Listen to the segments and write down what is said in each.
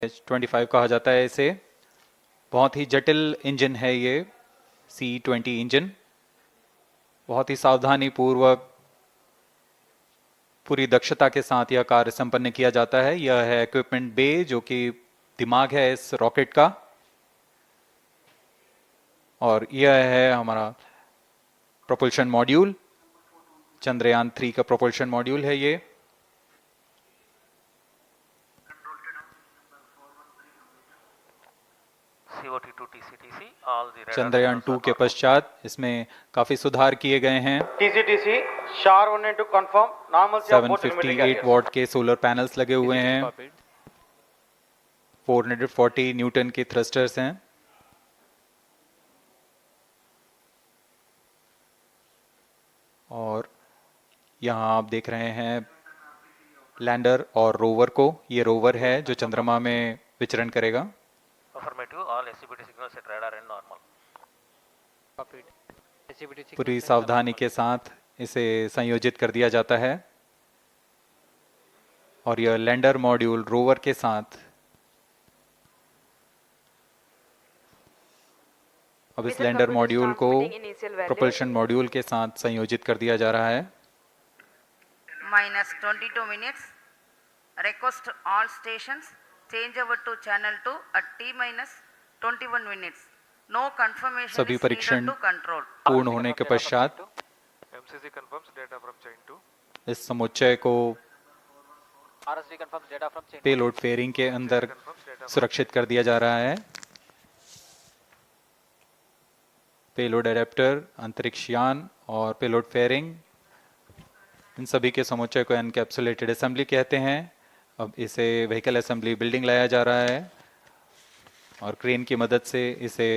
BS25 कहा जाता है इसे। बहुत ही जटिल इंजन है ये C20 इंजन। बहुत ही सावधानी पूर्वक पूरी दक्षता के साथ यह कार्य संपन्न किया जाता है। यह है इक्विपमेंट बे, जो कि दिमाग है इस रॉकेट का, और यह है हमारा प्रोपल्शन मॉड्यूल। चंद्रयान 3 का प्रोपल्शन मॉड्यूल है ये। चंद्रयान 2 के पश्चात इसमें काफी सुधार किए गए हैं। TCTC, SHAR 1 and 2 confirm, normalcy of both telemetry 758 carriers. What के सोलर पैनल्स लगे हुए हैं। 440 न्यूटन के थ्रस्टर्स हैं। और यहाँ आप देख रहे हैं लैंडर और रोवर को। ये रोवर है जो चंद्रमा में विचरण करेगा। पूरी सावधानी के साथ इसे संयोजित कर दिया जाता है। और यह लैंडर मॉड्यूल रोवर के साथ अब इस लैंडर मॉड्यूल को प्रोपल्शन मॉड्यूल के साथ संयोजित कर दिया जा रहा है। -22 minutes. Request all stations change over to channel 2 at T-21 minutes. No confirmation सभी is needed परीक्षण to control. पूर्ण होने के पश्चात MCC confirms data from chain 2. इस समुच्चय को RSD confirms data from chain 2. Payload fairing के अंदर सुरक्षित कर दिया जा रहा है। पेलोड एडेप्टर, अंतरिक्ष यान और पेलोड फेयरिंग, इन सभी के समुच्चय को एनकैप्सुलेटेड असेंबली कहते हैं। अब इसे व्हीकल असेंबली बिल्डिंग लाया जा रहा है और क्रेन की मदद से इसे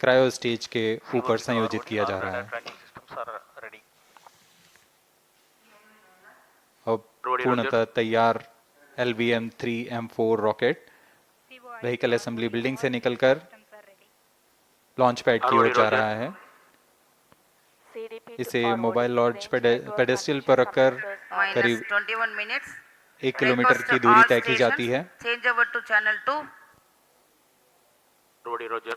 क्रायो स्टेज के ऊपर संयोजित किया जा रहा है। अब पूर्णतः तैयार LVM-3M4 rocket vehicle assembly building से निकलकर लॉन्च पैड की ओर जा रहा है। इसे मोबाइल लॉन्च पेडेस्ट्रियल पर रखकर करीब 21 minutes. 1 किलोमीटर की दूरी तय की जाती है। Change over to channel 2. Roger.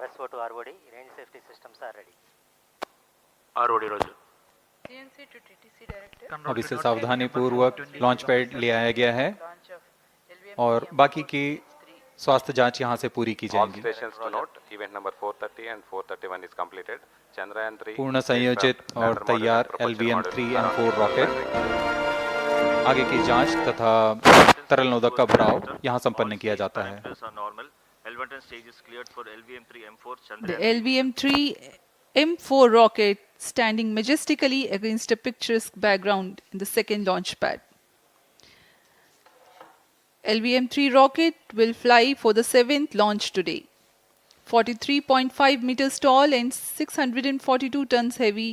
RSO to ROD, range safety systems are ready. ROD, Roger. CNC to TTC director. अब इसे सावधानी पूर्वक लॉन्च पैड ले आया गया है और बाकी की स्वास्थ्य जांच यहां से पूरी की All जाएंगी। stations to note, event number 430 and 431 is completed. Chandrayaan 3 पूर्ण संयोजित और तैयार LVM-3M4 रॉकेट आगे की जांच तथा तरल नोदक का भराव यहां संपन्न किया जाता है। The LVM-3M4 rocket standing majestically against a picturesque background in the second launch pad. LVM-3 rocket will fly for the 7th launch today. 43.5 meters tall and 642 tons heavy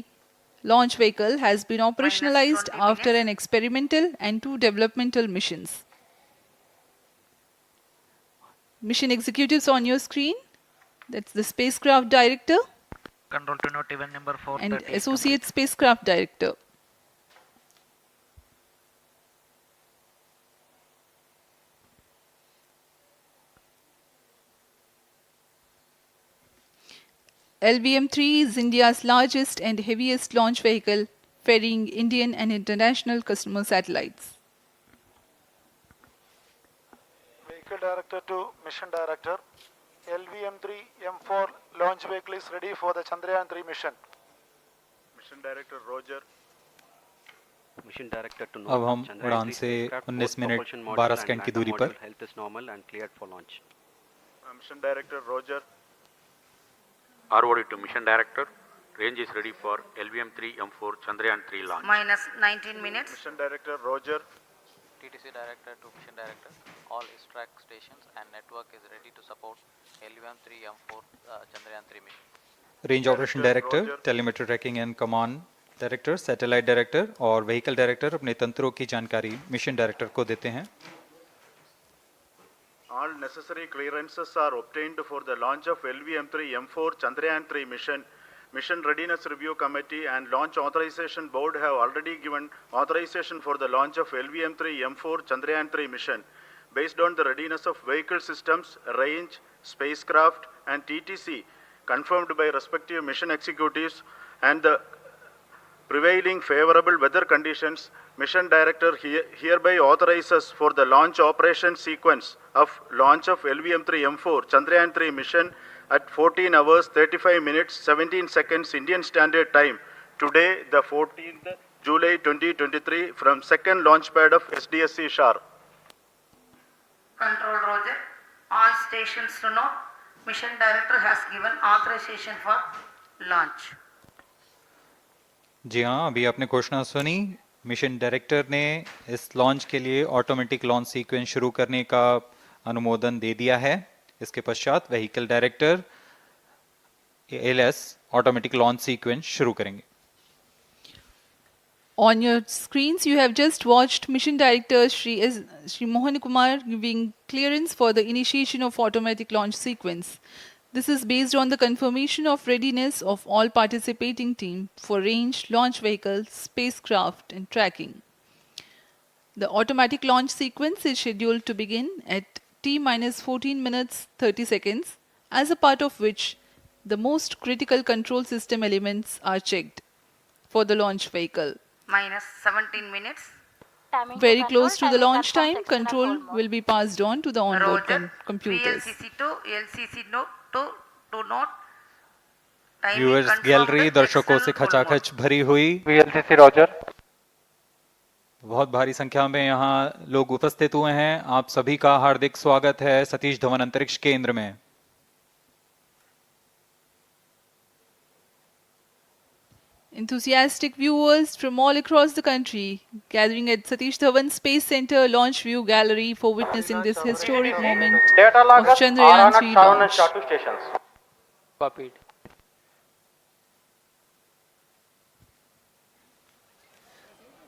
launch vehicle has been operationalized after an experimental and 2 developmental missions. Mission executives on your screen. That's the spacecraft director Control to note, event number 430 and is associate spacecraft director. LVM-3 is India's largest and heaviest launch vehicle, ferrying Indian and international customer satellites. Vehicle Director to Mission Director. LVM-3M4 launch vehicle is ready for the Chandrayaan 3 mission. Mission Director, Roger. Mission Director to अब हम उड़ान से 19 minute 12 second की दूरी पर health is normal and cleared for launch. Mission Director, Roger. ROD to Mission Director. Range is ready for LVM-3M4 Chandrayaan 3 launch. -19 minutes. Mission Director, Roger. TTC director to mission director, all track stations and network is ready to support LVM-3M4 Chandrayaan 3 mission. Range operation director, telemetry tracking and command director, satellite director और vehicle director अपने तंत्रों की जानकारी mission director को देते हैं। All necessary clearances are obtained for the launch of LVM-3M4 Chandrayaan 3 mission. Mission Readiness Review Committee and Launch Authorization Board have already given authorization for the launch of LVM-3M4 Chandrayaan 3 mission. based on the readiness of vehicle systems, range, spacecraft, and TTC confirmed by respective mission executives and the prevailing favorable weather conditions, Mission Director hereby authorizes for the launch operation sequence of launch of LVM-3 M4 Chandrayaan-3 mission at 14 hours 35 minutes 17 seconds Indian Standard Time today, the 14th July 2023, from second launch pad of SDSC Shar. Control Roger. All stations to know, Mission Director has given authorization for launch. जी हाँ, अभी आपने घोषणा सुनी। Mission director ने इस launch के लिए automatic launch sequence शुरू करने का अनुमोदन दे दिया है। इसके पश्चात vehicle director LS automatic launch sequence शुरू करेंगे। On your screens, you have just watched Mission Director Shri Mohan Kumar giving clearance for the initiation of automatic launch sequence. This is based on the confirmation of readiness of all participating team for range, launch vehicle, spacecraft and tracking. The automatic launch sequence is scheduled to begin at T-14 minutes 30 seconds, as a part of which the most critical control system elements are checked for the launch vehicle. Minus 17 minutes. Very close to the launch time, control will be passed on to the onboard Roger. computers. VLCC to LCC note to note. Timing viewers confirmed, gallery दर्शकों से excellent full खचाखच भरी हुई। VLCC Roger. बहुत भारी संख्या में यहाँ लोग उपस्थित हुए हैं। आप सभी का हार्दिक स्वागत है सतीश धवन अंतरिक्ष केंद्र में। Enthusiastic viewers from all across the country gathering at Satish Dhawan Space Center Launch View Gallery for witnessing this historic moment of Chandrayaan-3 launch. Copied.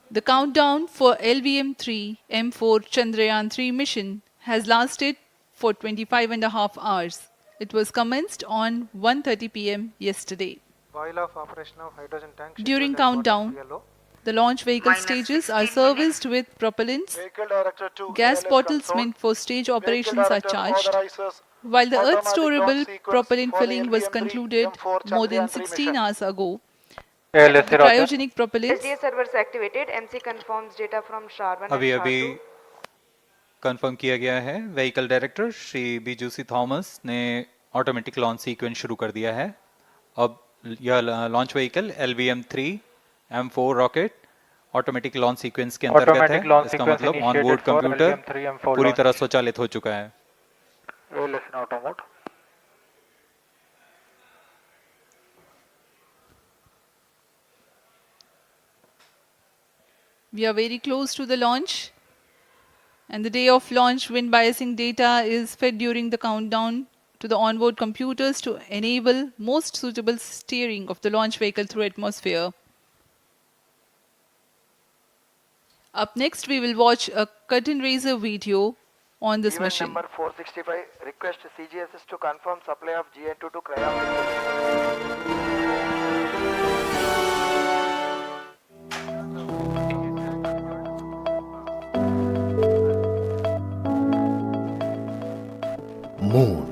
The countdown for LVM-3 M4 Chandrayaan-3 mission has lasted for 25.5 hours. It was commenced on 1:30 p.m. yesterday. While of operation of hydrogen tank. During scheduled at countdown, yellow. the launch vehicle Minus stages are 16 serviced with propellants. Vehicle Director to Gas ALS bottles control. meant for stage Vehicle operations are Director charged, authorizes while the automatic Earth-storable launch sequence propellant for the filling was LVM-3 concluded M4 more than Chandrayaan-3 16 mission. hours ago. ALSC The Roger. cryogenic propellants SDA servers activated. MC confirms data from SHAR-1 अभी and अभी SHAR-2. Confirm किया गया है। Vehicle director Shri बीजूसी Thomas ने automatic launch sequence शुरू कर दिया है। अब यह launch vehicle LVM-3 M4 rocket automatic launch sequence के अंतर्गत Automatic है। launch इसका sequence मतलब initiated onboard for computer LVM-3 M4 पूरी launch. तरह स्वचालित हो चुका है। ALS in auto mode. We are very close to the launch, and the day of launch wind biasing data is fed during the countdown to the onboard computers to enable most suitable steering of the launch vehicle through atmosphere. Up next, we will watch a curtain raiser video on this Event mission. number 465, request CGSS to confirm supply of GN2 to cryogenic. Moon.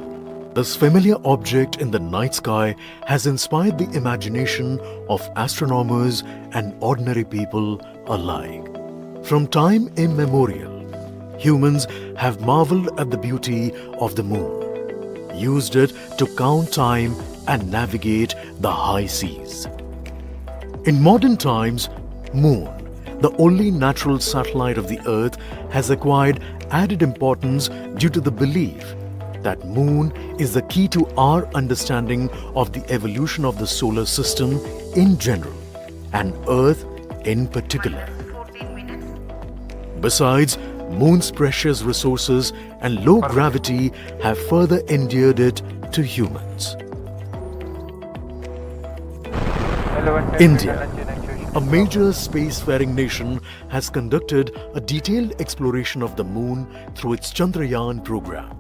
This familiar object in the night sky has inspired the imagination of astronomers and ordinary people alike. From time immemorial, humans have marveled at the beauty of the moon, used it to count time and navigate the high seas. In modern times, Moon, the only natural satellite of the Earth, has acquired added importance due to the belief that Moon is the key to our understanding of the evolution of the solar system in general and Earth in particular. 14 minutes. Besides, Moon's precious resources and low gravity have further endeared it to humans. India, a major spacefaring nation, has conducted a detailed exploration of the Moon through its Chandrayaan program.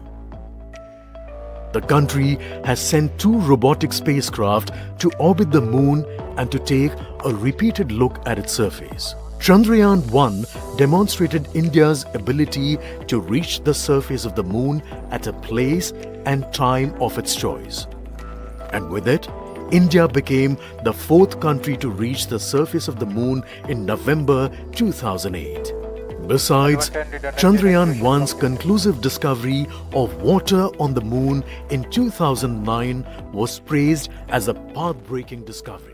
The country has sent 2 robotic spacecraft to orbit the Moon and to take a repeated look at its surface, Chandrayaan-1 demonstrated India's ability to reach the surface of the moon at a place and time of its choice. And with it, India became the fourth country to reach the surface of the moon in November 2008. Besides, Chandrayaan-1's conclusive discovery of water on the moon in 2009 was praised as a path-breaking discovery.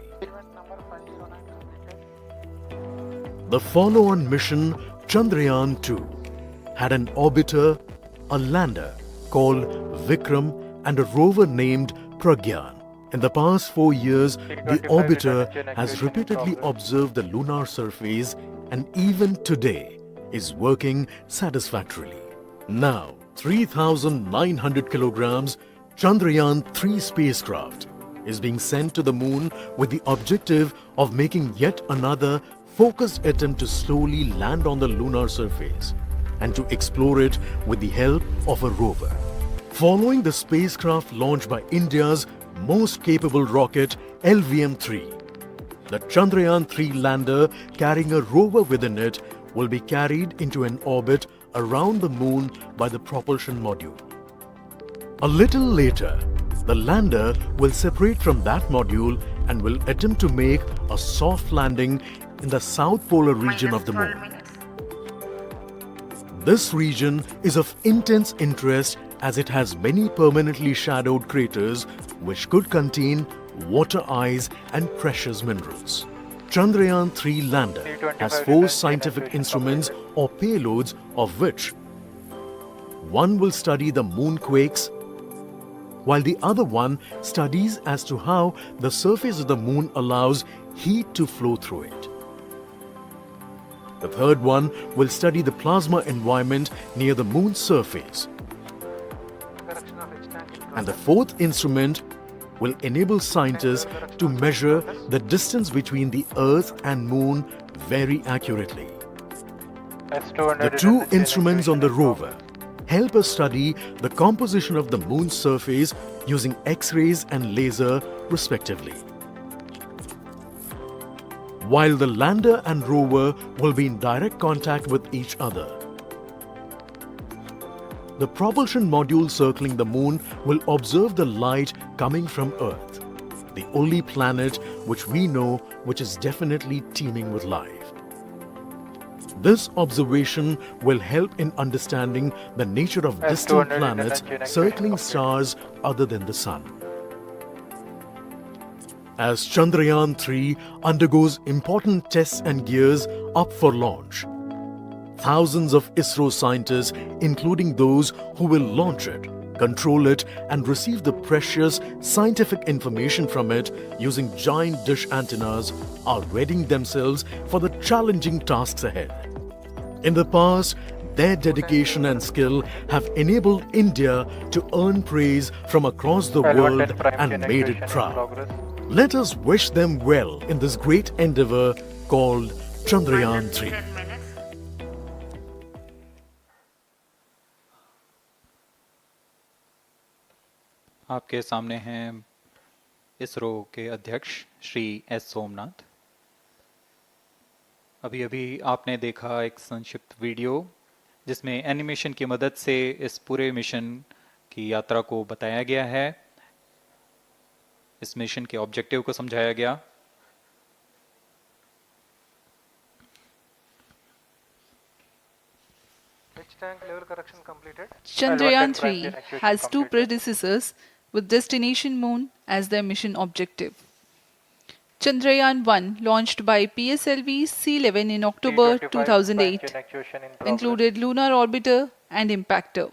The follow-on mission, Chandrayaan-2, had an orbiter, a lander called Vikram, and a rover named Pragyan. In the past 4 years, the orbiter has repeatedly observed the lunar surface and even today is working satisfactorily. Now, 3,900 kilograms Chandrayaan-3 spacecraft is being sent to the moon with the objective of making yet another focused attempt to slowly land on the lunar surface and to explore it with the help of a rover. Following the spacecraft launched by India's most capable rocket LVM-3, the Chandrayaan-3 lander carrying a rover within it will be carried into an orbit around the moon by the propulsion module. A little later, the lander will separate from that module and will attempt to make a soft landing in the south polar region of the moon. This region is of intense interest as it has many permanently shadowed craters which could contain water ice and precious minerals. Chandrayaan-3 lander has 4 scientific instruments or payloads, of which one will study the moonquakes, while the other one studies as to how the surface of the moon allows heat to flow through it. The third one will study the plasma environment near the moon's surface. And the fourth instrument will enable scientists to measure the distance between the Earth and Moon very accurately. The 2 instruments on the rover help us study the composition of the Moon's surface using X-rays and laser respectively. While the lander and rover will be in direct contact with each other. The propulsion module circling the moon will observe the light coming from Earth, the only planet which we know which is definitely teeming with life. This observation will help in understanding the nature of distant planets circling stars other than the Sun. As Chandrayaan-3 undergoes important tests and gears up for launch, thousands of ISRO scientists, including those who will launch it, control it, and receive the precious scientific information from it using giant dish antennas, are readying themselves for the challenging tasks ahead. In the past, their dedication and skill have enabled India to earn praise from across the world and made it proud. Let us wish them well in this great endeavor called Chandrayaan-3. आपके सामने हैं इसरो के अध्यक्ष Shri S Somnath. अभी अभी आपने देखा एक संक्षिप्त वीडियो जिसमें एनिमेशन की मदद से इस पूरे मिशन की यात्रा को बताया गया है, इस मिशन के ऑब्जेक्टिव को समझाया गया। Chandrayaan-3 has 2 predecessors with destination moon as their mission objective. Chandrayaan-1, launched by PSLV C-11 in October 2008, included lunar orbiter and impactor.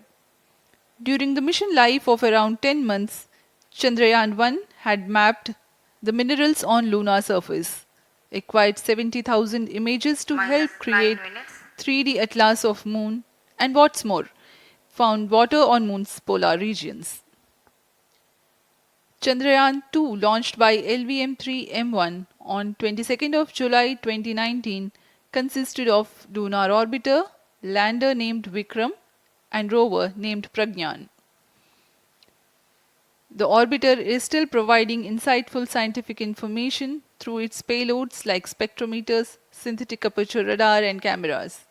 During the mission life of around 10 months, Chandrayaan-1 had mapped the minerals on lunar surface, acquired 70,000 images to help create 3D atlas of moon, and what's more, found water on moon's polar regions. Chandrayaan-2, launched by LVM-3M1 on 22nd of July 2019, consisted of lunar orbiter, lander named Vikram, and rover named Pragyan. The orbiter is still providing insightful scientific information through its payloads like spectrometers, synthetic aperture radar and cameras.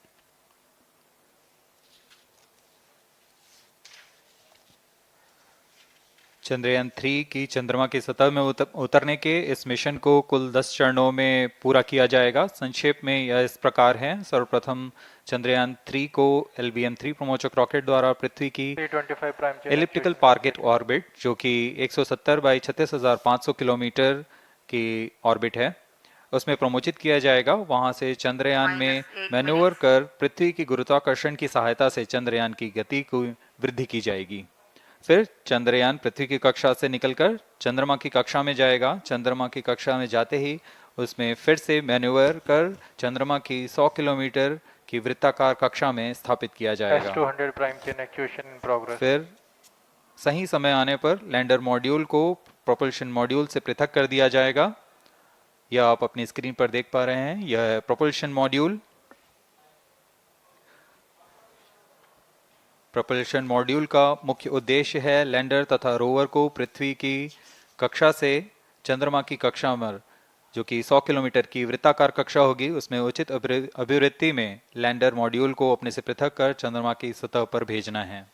Chandrayaan 3 की चंद्रमा की सतह में उतरने के इस mission को कुल 10 चरणों में पूरा किया जाएगा। संक्षेप में यह इस प्रकार है। सर्वप्रथम चंद्रयान 3 को LBM-3 प्रमोचक रॉकेट द्वारा पृथ्वी की 325 prime chain elliptical actuation target orbit, जो कि 170 बाई 36,500 किलोमीटर की ऑर्बिट है, उसमें प्रमोचित किया जाएगा। वहां से चंद्रयान में -8 मैन्यूवर minutes. कर पृथ्वी की गुरुत्वाकर्षण की सहायता से चंद्रयान की गति को वृद्धि की जाएगी। फिर चंद्रयान पृथ्वी की कक्षा से निकलकर चंद्रमा की कक्षा में जाएगा। चंद्रमा की कक्षा में जाते ही उसमें फिर से मैन्यूवर कर चंद्रमा की 100 किलोमीटर की वृत्ताकार कक्षा में स्थापित किया जाएगा। S200 prime chain actuation in progress. फिर सही समय आने पर लैंडर मॉड्यूल को प्रोपल्शन मॉड्यूल से पृथक कर दिया जाएगा। यह आप अपनी स्क्रीन पर देख पा रहे हैं, यह प्रोपल्शन मॉड्यूल। प्रोपल्शन मॉड्यूल का मुख्य उद्देश्य है लैंडर तथा रोवर को पृथ्वी की कक्षा से चंद्रमा की कक्षा में, जो कि 100 किलोमीटर की वृत्ताकार कक्षा होगी, उसमें उचित अभिवृत्ति में लैंडर मॉड्यूल को अपने से पृथक कर चंद्रमा की सतह पर भेजना है।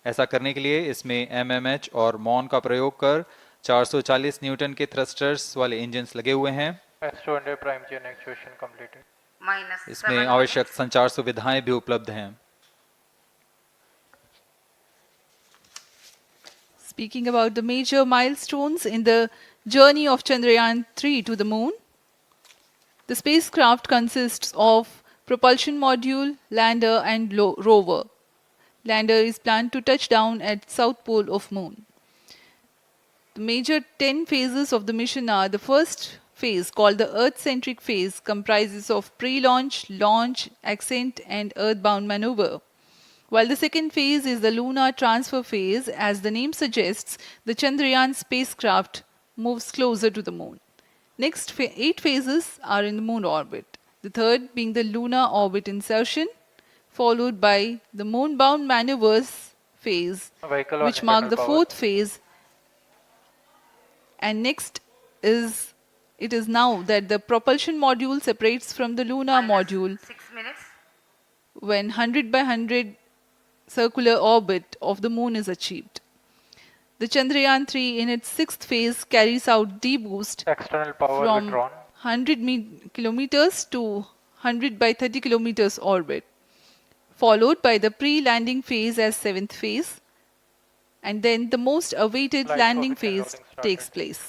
ऐसा करने के लिए इसमें MMH और मॉन का प्रयोग कर 440 न्यूटन के थ्रस्टर्स वाले इंजन्स लगे हुए हैं। S200 prime chain actuation completed. इसमें -7 आवश्यक minutes. संचार सुविधाएं भी उपलब्ध हैं। Speaking about the major milestones in the journey of Chandrayaan 3 to the moon, the spacecraft consists of propulsion module, lander and rover. Lander is planned to touch down at south pole of moon. The major 10 phases of the mission are: the first phase, called the Earth-centric phase, comprises of pre-launch, launch, ascent and earthbound maneuver. While the second phase is the lunar transfer phase, as the name suggests, the Chandrayaan spacecraft moves closer to the moon. Next 8 phases are in the moon orbit, the third being the lunar orbit insertion, followed by the moon-bound maneuvers phase, Vehicle on which mark internal the power. fourth phase. And next it is now that the propulsion module separates from the lunar module -6 minutes. when 100 by 100 circular orbit of the moon is achieved. The Chandrayaan 3 in its sixth phase carries out D-boost External power from withdrawn. 100 kilometers to 100 by 30 kilometers orbit, followed by the pre-landing phase as seventh phase, and then the most awaited Flight landing coefficient phase loading takes started. place.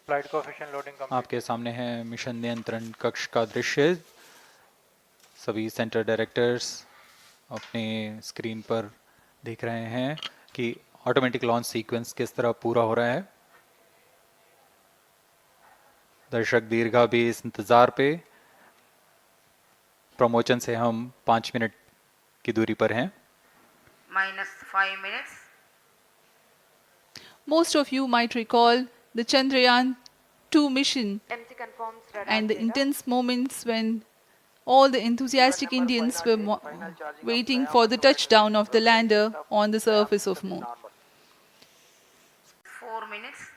Flight coefficient loading complete. आपके सामने है mission नियंत्रण कक्ष का दृश्य। सभी centre directors अपने screen पर देख रहे हैं कि ऑटोमेटिक लॉन्च सीक्वेंस किस तरह पूरा हो रहा है। दर्शक दीर्घा भी इस इंतजार पे। प्रमोशन से हम 5 मिनट की दूरी पर हैं। -5 minutes. Most of you might recall the Chandrayaan 2 mission MC confirms radar and the data. intense moments when all the enthusiastic Indians were waiting for the touchdown of the lander on the surface of moon. 4 minutes.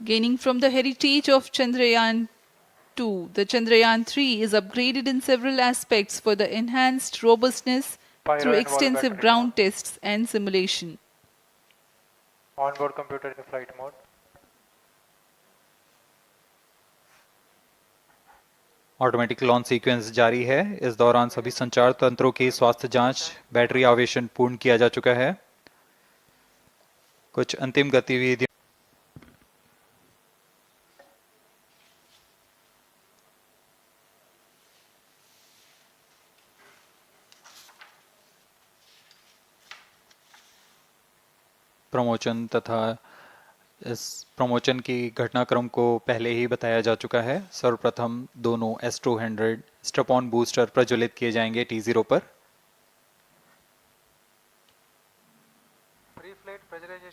Gaining from the heritage of Chandrayaan 2, the Chandrayaan 3 is upgraded in several aspects for the enhanced robustness Pyro through and wall extensive battery ground mode. tests and simulation. Onboard computer in flight mode. Automatic launch sequence जारी है। इस दौरान सभी संचार तंत्रों की स्वास्थ्य जांच, बैटरी आवेशन पूर्ण किया जा चुका है। कुछ अंतिम गतिविधियां प्रमोशन तथा इस प्रमोशन की घटनाक्रम को पहले ही बताया जा चुका है। सर्वप्रथम दोनों S200 स्ट्रप ऑन बूस्टर प्रज्वलित किए जाएंगे T0 पर।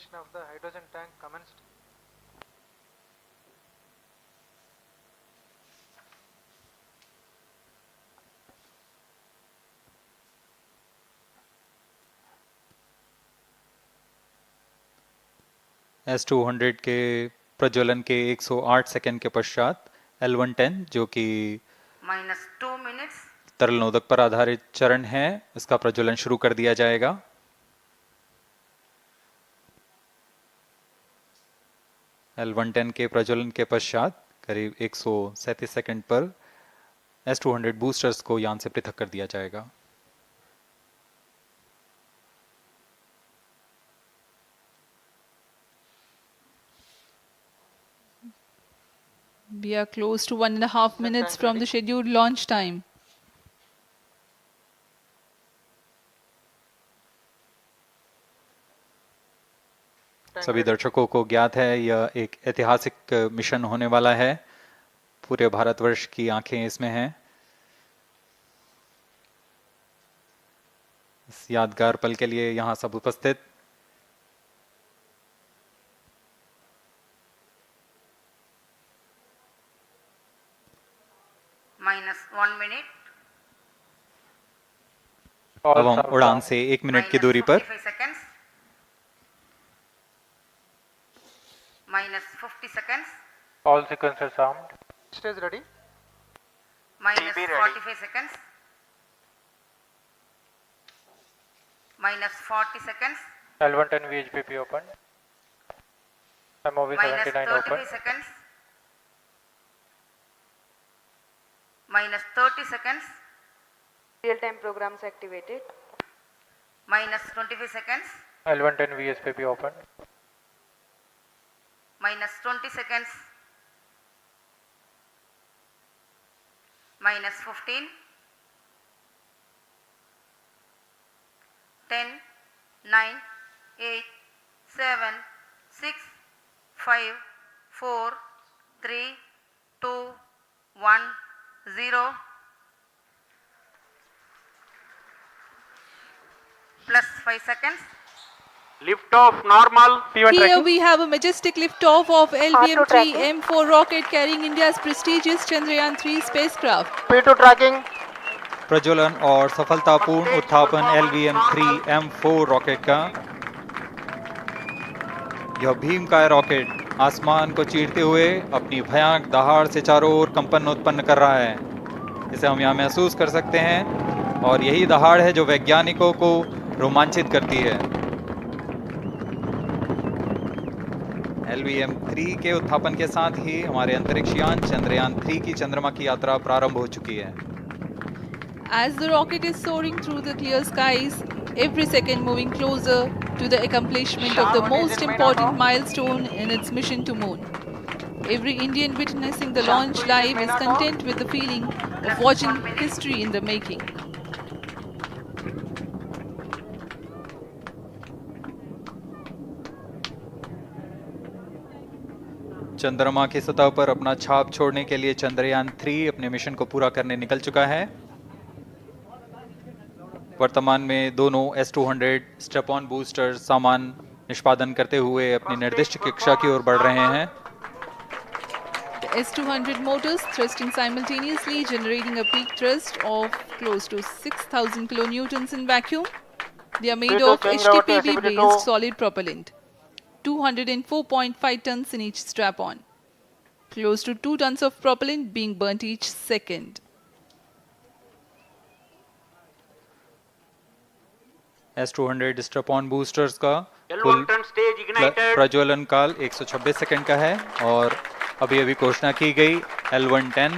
Activation of the hydrogen tank commenced. S200 के प्रज्वलन के 108 सेकंड के पश्चात L110 जो कि -2 minutes. तरल नोदक पर आधारित चरण है, इसका प्रज्वलन शुरू कर दिया जाएगा। L110 के प्रज्वलन के पश्चात करीब 137 सेकंड पर S200 बूस्टर्स को यान से पृथक कर दिया जाएगा। We are close to 1.5 minutes from the scheduled launch time. सभी दर्शकों को ज्ञात है यह एक ऐतिहासिक मिशन होने वाला है। पूरे भारतवर्ष की आंखें इसमें हैं। इस यादगार पल के लिए यहाँ सब उपस्थित -1 minute. अब हम उड़ान से 1 मिनट की दूरी पर -45 seconds. -50 seconds. All sequencers armed. Stage ready. -45 seconds. -40 seconds. L110 VHPP open. MOV 79 open. -33 seconds. -30 seconds. Real-time programs activated. -25 seconds. L110 VSPP open. -20 seconds. -15. 10, 9, 8, 7, 6, 5, 4, 3, 2, 1, 0. Plus 5 seconds. Lift off normal. Here we have a majestic liftoff of LVM-3 M4 rocket carrying India's prestigious Chandrayaan-3 spacecraft. P2 tracking. प्रज्वलन और सफलतापूर्ण उत्थापन LVM-3 M4 rocket का। यह भीमकाय rocket आसमान को चीरते हुए अपनी भयानक दहाड़ से चारों ओर कंपन उत्पन्न कर रहा है। इसे हम यहाँ महसूस कर सकते हैं और यही दहाड़ है जो वैज्ञानिकों को रोमांचित करती है। LVM-3 के उत्थापन के साथ ही हमारे अंतरिक्ष यान चंद्रयान-3 की चंद्रमा की यात्रा प्रारंभ हो चुकी है। As the rocket is soaring through the clear skies, every second moving closer to the accomplishment of the most important milestone in its mission to moon. Every Indian witnessing the launch live is content with the feeling of watching history in the making. चंद्रमा की सतह पर अपना छाप छोड़ने के लिए चंद्रयान-3 अपने मिशन को पूरा करने निकल चुका है। वर्तमान में दोनों S200 स्टेप ऑन बूस्टर सामान निष्पादन करते हुए अपनी निर्दिष्ट कक्षा की ओर बढ़ रहे हैं। The S200 motors thrusting simultaneously, generating a peak thrust of close to 6,000 kilonewtons in vacuum. They are made of HTPB-based solid propellant, 204.5 tons in each strap-on. Close to 2 tons of propellant being burnt each second. S200 strap-on boosters का कुल प्रज्वलन काल 126 second का है और अभी अभी घोषणा की गई L110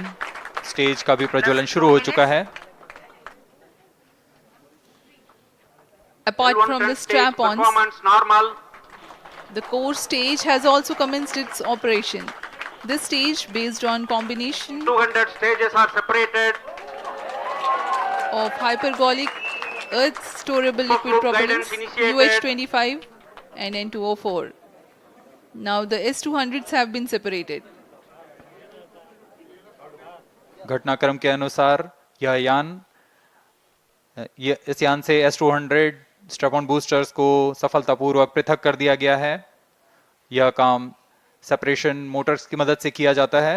स्टेज का भी प्रज्वलन शुरू हो चुका है। Apart from the strap-ons, the core stage has also commenced its operation. This stage, based on combination 200 stages are separated. of hypergolic earth storable liquid propellants UH-25 and N2O4. Now the S200s have been separated. घटनाक्रम के अनुसार यह यान इस यान से S200 strap-on boosters को सफलतापूर्वक पृथक कर दिया गया है। यह काम सेपरेशन मोटर्स की मदद से किया जाता है।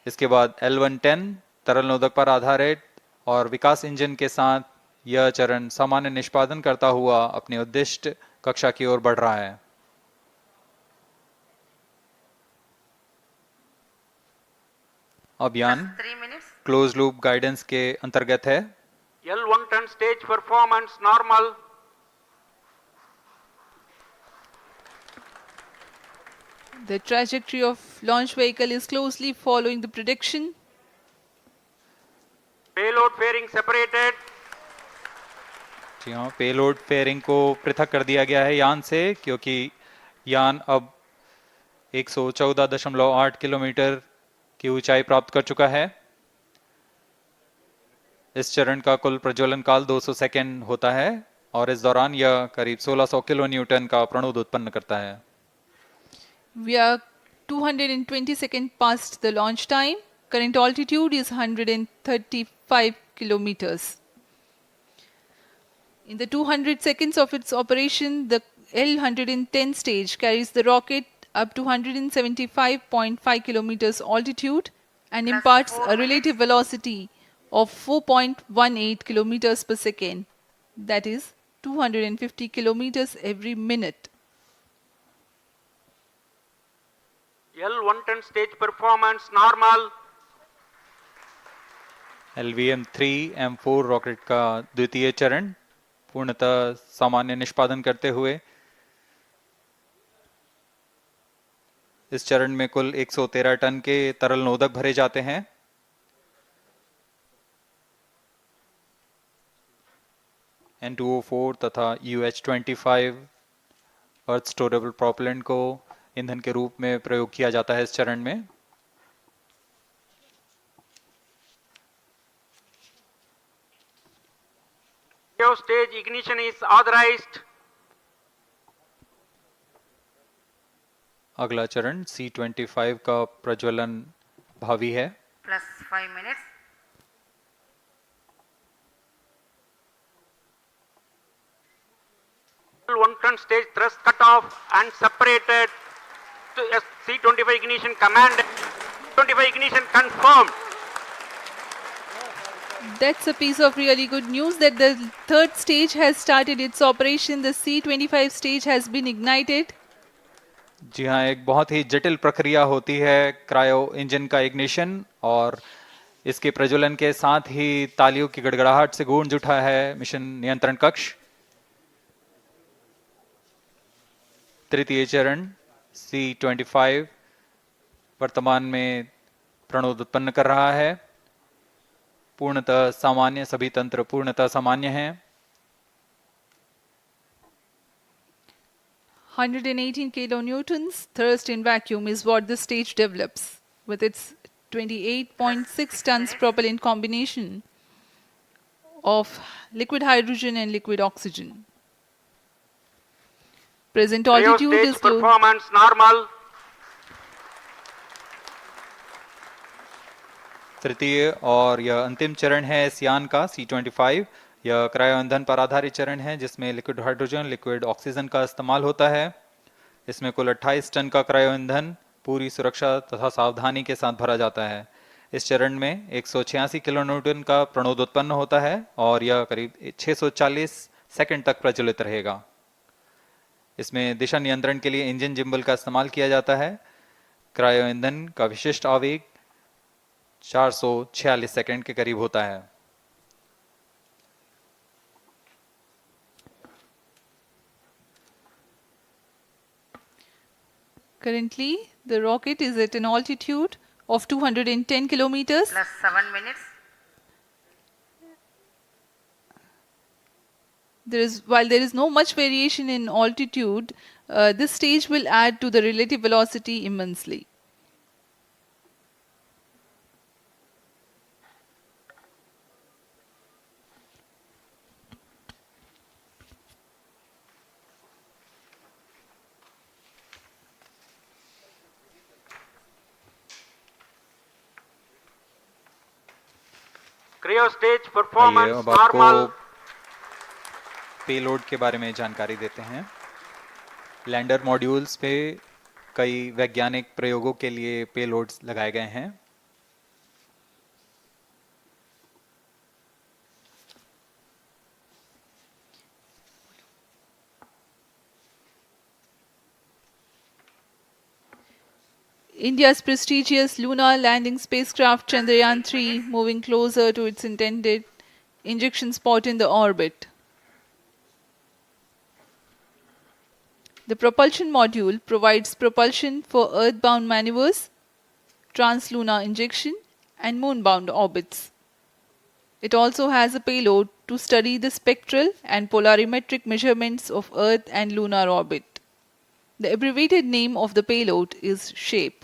इसके बाद L110 तरल नोदक पर आधारित और विकास इंजन के साथ यह चरण सामान्य निष्पादन करता हुआ अपने उद्दिष्ट कक्षा की ओर बढ़ रहा है। अभियान 3 minutes. क्लोज लूप गाइडेंस के अंतर्गत है। L110 stage performance normal. The trajectory of launch vehicle is closely following the prediction. Payload fairing separated. जी हाँ, पेलोड फेयरिंग को पृथक कर दिया गया है यान से, क्योंकि यान अब 114.8 किलोमीटर की ऊंचाई प्राप्त कर चुका है। इस चरण का कुल प्रज्वलन काल 200 सेकेंड होता है और इस दौरान यह करीब 1600 किलो न्यूटन का प्रणोद उत्पन्न करता है। We are 220 seconds past the launch time. Current altitude is 135 kilometers. In the 200 seconds of its operation, the L110 stage carries the rocket up to 175.5 kilometers altitude and Plus imparts 4 a relative velocity of 4.18 kilometers per second. That is 250 kilometers every minute. L110 stage performance normal. LVM-3M4 rocket का द्वितीय चरण पूर्णतः सामान्य निष्पादन करते हुए इस चरण में कुल 113 टन के तरल नोदक भरे जाते हैं। N2O4 तथा UH-25 अर्थ स्टोरेबल प्रोपेलेंट को ईंधन के रूप में प्रयोग किया जाता है इस चरण में। Stage ignition is authorized. अगला चरण C25 का प्रज्वलन भावी है। Plus 5 minutes. L110 stage thrust cut off and separated to C25 ignition command. 25 ignition confirmed. That's a piece of really good news that the third stage has started its operation. The C25 stage has been ignited. जी हाँ, एक बहुत ही जटिल प्रक्रिया होती है cryo engine का ignition, और इसके प्रज्वलन के साथ ही तालियों की गड़गड़ाहट से गूंज उठा है मिशन नियंत्रण कक्ष। तृतीय चरण C25 वर्तमान में प्रणोद उत्पन्न कर रहा है। पूर्णतः सामान्य, सभी तंत्र पूर्णतः सामान्य हैं। 118 kilonewtons thrust in vacuum is what the stage develops with its 28.6 tons propellant combination of liquid hydrogen and liquid oxygen. Present altitude Stage is close. performance normal. तृतीय और यह अंतिम चरण है इस यान का C25। यह क्रायो ईंधन पर आधारित चरण है जिसमें लिक्विड हाइड्रोजन, लिक्विड ऑक्सीजन का इस्तेमाल होता है। इसमें कुल 28 टन का क्रायो ईंधन पूरी सुरक्षा तथा सावधानी के साथ भरा जाता है। इस चरण में 186 किलो न्यूटन का प्रणोद उत्पन्न होता है और यह करीब 640 सेकंड तक प्रज्वलित रहेगा। इसमें दिशा नियंत्रण के लिए इंजन जिम्बल का इस्तेमाल किया जाता है। क्रायो ईंधन का विशिष्ट आवेग 446 सेकंड के करीब होता है। Currently, the rocket is at an altitude of 210 kilometers. Plus 7 minutes. While there is no much variation in altitude, this stage will add to the relative velocity immensely. Cryo stage आइए performance अब आपको normal. Payload के बारे में जानकारी देते हैं। Lander modules पे कई वैज्ञानिक प्रयोगों के लिए पेलोड्स लगाए गए हैं। India's prestigious lunar landing spacecraft Chandrayaan-3 moving closer to its intended injection spot in the orbit. The propulsion module provides propulsion for earthbound maneuvers, translunar injection, and moonbound orbits. It also has a payload to study the spectral and polarimetric measurements of Earth and lunar orbit. The abbreviated name of the payload is SHAPE.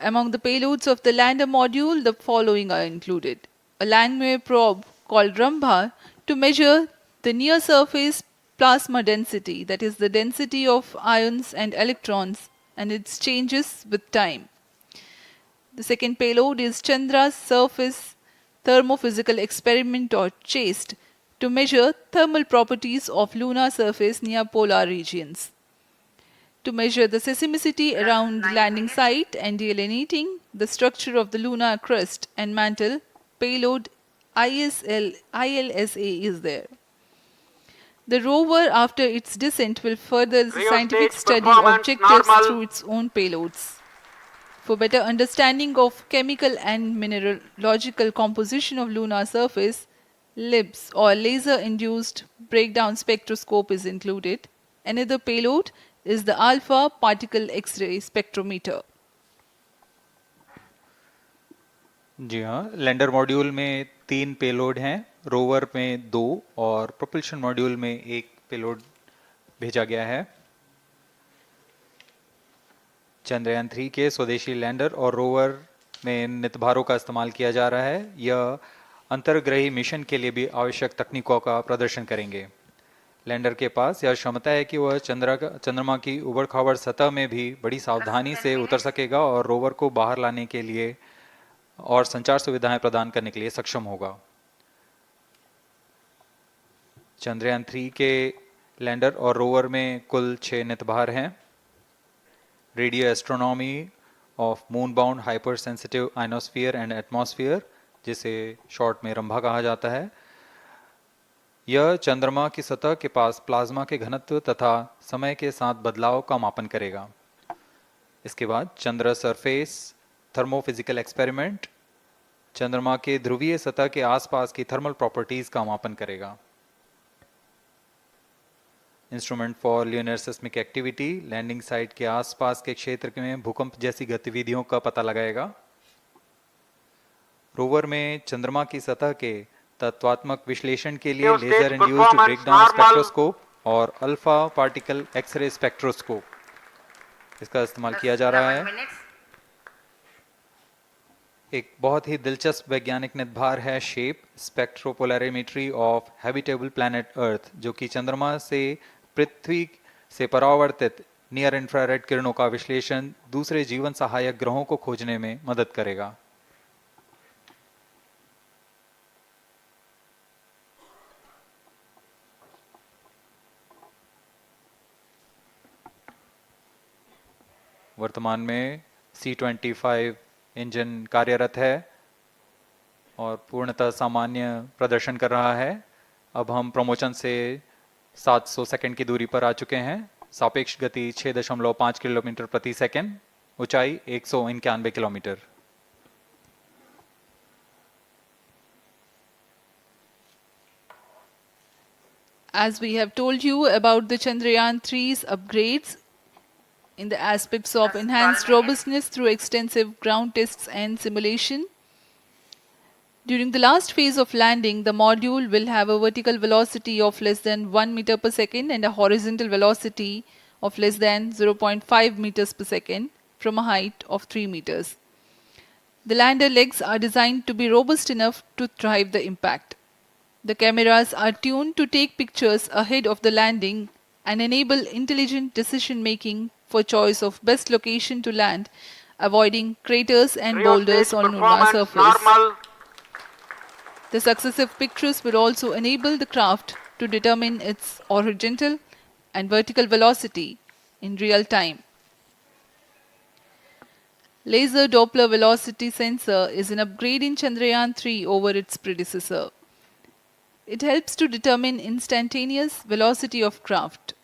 Among the payloads of the lander module, the following are included. A Langmuir probe called Rambha to measure the near-surface plasma density, that is the density of ions and electrons, and its changes with time. The second payload is Chandra's Surface Thermophysical Experiment or CHASTE to measure thermal properties of lunar surface near polar regions. To measure the seismicity around the landing site and delineating the structure of the lunar crust and mantle, payload ILSA is there. The rover, after its descent, will further the scientific study objectives through its own payloads. For better understanding of chemical and mineralogical composition of lunar surface, LIBS or laser-induced breakdown spectroscope is included. Another payload is the alpha particle X-ray spectrometer. जी हाँ, lander module में 3 payload हैं, rover में 2 और propulsion module में 1 payload भेजा गया है। चंद्रयान 3 के स्वदेशी लैंडर और रोवर में नितभारों का इस्तेमाल किया जा रहा है। यह अंतर्ग्रही मिशन के लिए भी आवश्यक तकनीकों का प्रदर्शन करेंगे। लैंडर के पास यह क्षमता है कि वह चंद्रमा की उबड़-खाबड़ सतह में भी बड़ी सावधानी से उतर सकेगा और रोवर को बाहर लाने के लिए और संचार सुविधाएं प्रदान करने के लिए सक्षम होगा। चंद्रयान 3 के लैंडर और रोवर में कुल 6 नितभार हैं। Radio astronomy of moon bound hyper sensitive ionosphere and atmosphere, जिसे शॉर्ट में रंभा कहा जाता है, यह चंद्रमा की सतह के पास प्लाज्मा के घनत्व तथा समय के साथ बदलाव का मापन करेगा। इसके बाद चंद्र सरफेस थर्मोफिजिकल एक्सपेरिमेंट चंद्रमा के ध्रुवीय सतह के आसपास की थर्मल प्रॉपर्टीज का मापन करेगा। Instrument for lunar seismic activity landing site के आसपास के क्षेत्र में भूकंप जैसी गतिविधियों का पता लगाएगा। रोवर में चंद्रमा की सतह के तत्वात्मक विश्लेषण के लिए लेजर इंड्यूस्ड ब्रेकडाउन स्पेक्ट्रोस्कोप और अल्फा पार्टिकल एक्सरे स्पेक्ट्रोस्कोप इसका इस्तेमाल किया जा रहा है। एक बहुत ही दिलचस्प वैज्ञानिक निर्धार है shape स्पेक्ट्रोपोलैरिमेट्री of habitable planet earth, जो कि चंद्रमा से पृथ्वी से परावर्तित नियर इंफ्रारेड किरणों का विश्लेषण दूसरे जीवन सहायक ग्रहों को खोजने में मदद करेगा। वर्तमान में C-25 इंजन कार्यरत है और पूर्णतः सामान्य प्रदर्शन कर रहा है। अब हम प्रमोशन से 700 सेकंड की दूरी पर आ चुके हैं। सापेक्ष गति 6.5 किलोमीटर प्रति सेकंड, ऊंचाई 191 kilometre. As we have told you about the Chandrayaan 3's upgrades in the aspects of enhanced robustness through extensive ground tests and simulation. During the last phase of landing, the module will have a vertical velocity of less than 1 meter per second and a horizontal velocity of less than 0.5 meters per second from a height of 3 meters. The lander legs are designed to be robust enough to drive the impact. The cameras are tuned to take pictures ahead of the landing and enable intelligent decision making for choice of best location to land, avoiding craters and boulders on lunar surface. The successive pictures will also enable the craft to determine its horizontal and vertical velocity in real time. Laser Doppler velocity sensor is an upgrade in Chandrayaan 3 over its predecessor. It helps to determine instantaneous velocity of craft.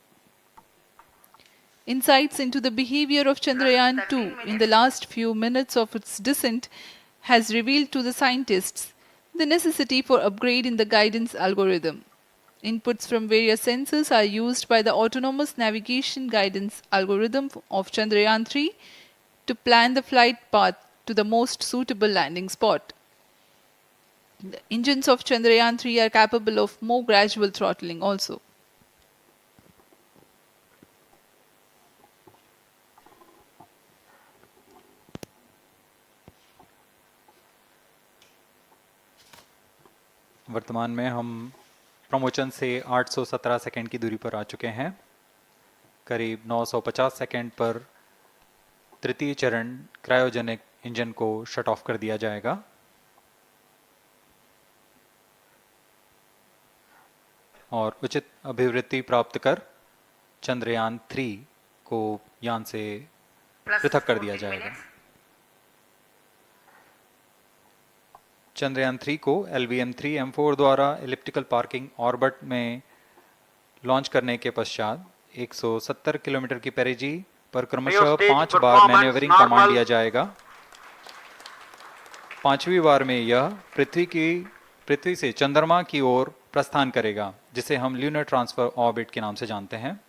Insights into the behavior of Chandrayaan 2 in the last few minutes of its descent has revealed to the scientists the necessity for upgrade in the guidance algorithm. Inputs from various sensors are used by the autonomous navigation guidance algorithm of Chandrayaan 3 to plan the flight path to the most suitable landing spot. The engines of Chandrayaan 3 are capable of more gradual throttling also. वर्तमान में हम promotion से 817 second की दूरी पर आ चुके हैं। करीब 950 सेकंड पर तृतीय चरण क्रायोजेनिक इंजन को शट ऑफ कर दिया जाएगा और उचित अभिवृद्धि प्राप्त कर चंद्रयान 3 को यान से पृथक कर दिया जाएगा। चंद्रयान 3 को LVM-3M4 द्वारा एलिप्टिकल पार्किंग ऑर्बिट में लॉन्च करने के पश्चात 170 किलोमीटर की पेरिजी पर क्रमशः 5 बार मैन्यूवरिंग कमांड दिया जाएगा। पांचवी बार में यह पृथ्वी से चंद्रमा की ओर प्रस्थान करेगा, जिसे हम ल्यूनर ट्रांसफर ऑर्बिट के नाम से जानते हैं।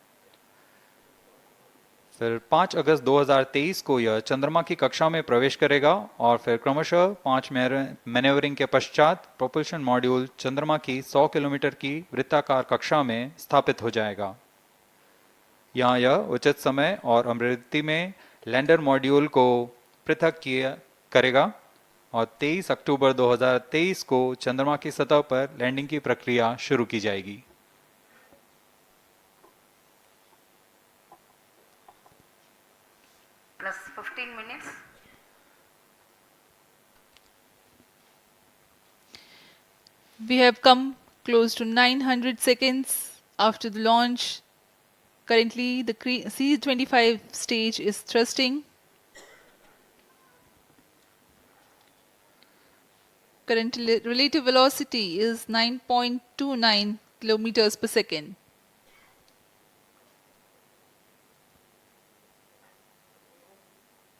फिर 5 अगस्त 2023 को यह चंद्रमा की कक्षा में प्रवेश करेगा और फिर क्रमशः 5 मैन्यूवरिंग के पश्चात प्रोपल्शन मॉड्यूल चंद्रमा की 100 किलोमीटर की वृत्ताकार कक्षा में स्थापित हो जाएगा। यहाँ यह उचित समय और अभिवृद्धि में लैंडर मॉड्यूल को पृथक करेगा और 23 अक्टूबर 2023 को चंद्रमा की सतह पर लैंडिंग की प्रक्रिया शुरू की जाएगी। Plus 15 minutes. We have come close to 900 seconds after the launch. Currently, the C-25 stage is thrusting. Current relative velocity is 9.29 kilometers per second.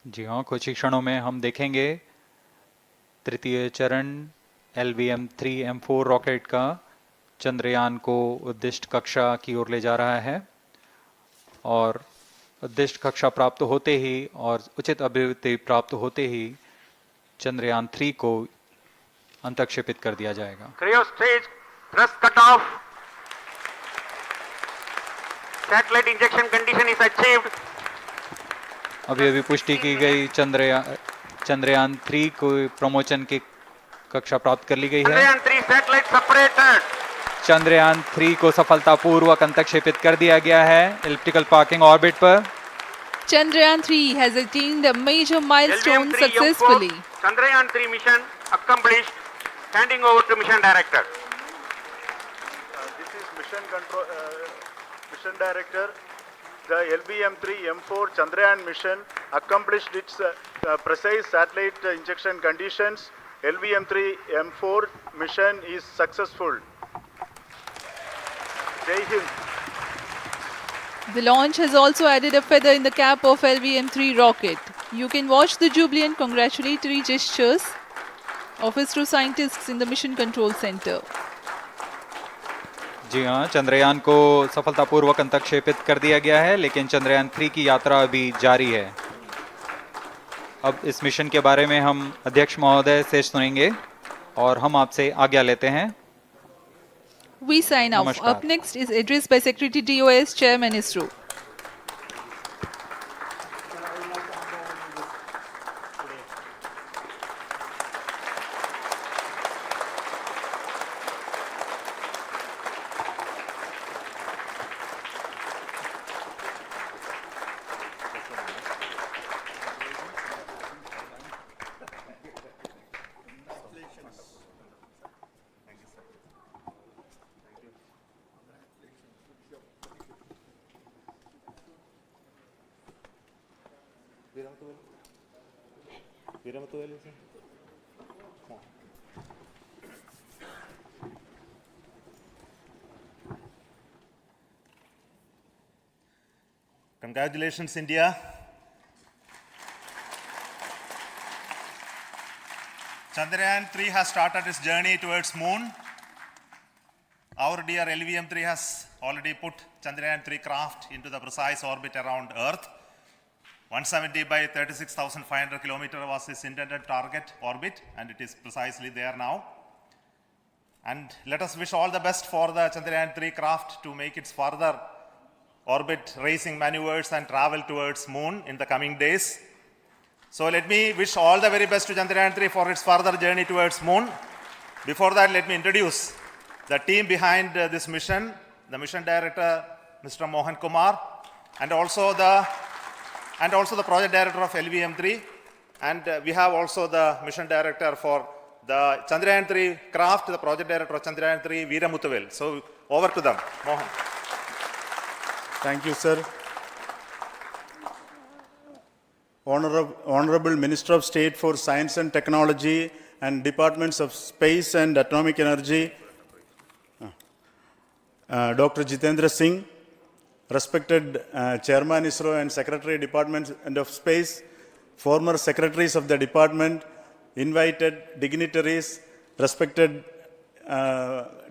जी हाँ, कुछ ही क्षणों में हम देखेंगे तृतीय चरण LVM-3M4 रॉकेट का चंद्रयान को उद्दिष्ट कक्षा की ओर ले जा रहा है और उद्दिष्ट कक्षा प्राप्त होते ही और उचित अभिवृद्धि प्राप्त होते ही चंद्रयान 3 को अंतक्षेपित कर दिया जाएगा। Cryo stage thrust cutoff. Satellite injection condition is achieved. अभी पुष्टि की गई चंद्रयान 3 को प्रमोशन की कक्षा प्राप्त कर ली गई है। Chandrayaan 3 satellite separated. चंद्रयान 3 को सफलतापूर्वक अंतक्षेपित कर दिया गया है एलिप्टिकल पार्किंग ऑर्बिट पर। Chandrayaan 3 has attained a major milestone successfully. Chandrayaan 3 mission accomplished. Handing over to mission director. This is mission director. The LVM-3M4 Chandrayaan mission accomplished its precise satellite injection conditions. LVM-3M4 mission is successful. Jai Hind. The launch has also added a feather in the cap of LVM-3 rocket. You can watch the jubilant congratulatory gestures of ISRO scientists in the Mission Control Center. जी हाँ, चंद्रयान को सफलतापूर्वक अंतक्षेपित कर दिया गया है, लेकिन चंद्रयान 3 की यात्रा अभी जारी है। अब इस मिशन के बारे में हम अध्यक्ष महोदय से सुनेंगे और हम आपसे आज्ञा लेते हैं। We sign off. Up next is address by Secretary DOS, Chairman ISRO. Congratulations, India. Chandrayaan-3 has started its journey towards moon. Our dear LVM-3 has already put Chandrayaan-3 craft into the precise orbit around Earth. 170 by 36,500 kilometers was its intended target orbit, and it is precisely there now. And let us wish all the best for the Chandrayaan-3 craft to make its further orbit racing maneuvers and travel towards moon in the coming days. So let me wish all the very best to Chandrayaan-3 for its further journey towards moon. Before that, let me introduce the team behind this mission, the mission director, Mr. Mohan Kumar, and also the project director of LVM-3. And we have also the mission director for the Chandrayaan-3 craft, the project director of Chandrayaan-3, Veera Muthuvel. So over to them, Mohan. Thank you, sir. Honorable Minister of State for Science and Technology and Departments of Space and Atomic Energy, Dr. Jitendra Singh, respected Chairman ISRO and Secretary Department of Space, former secretaries of the department, invited dignitaries, respected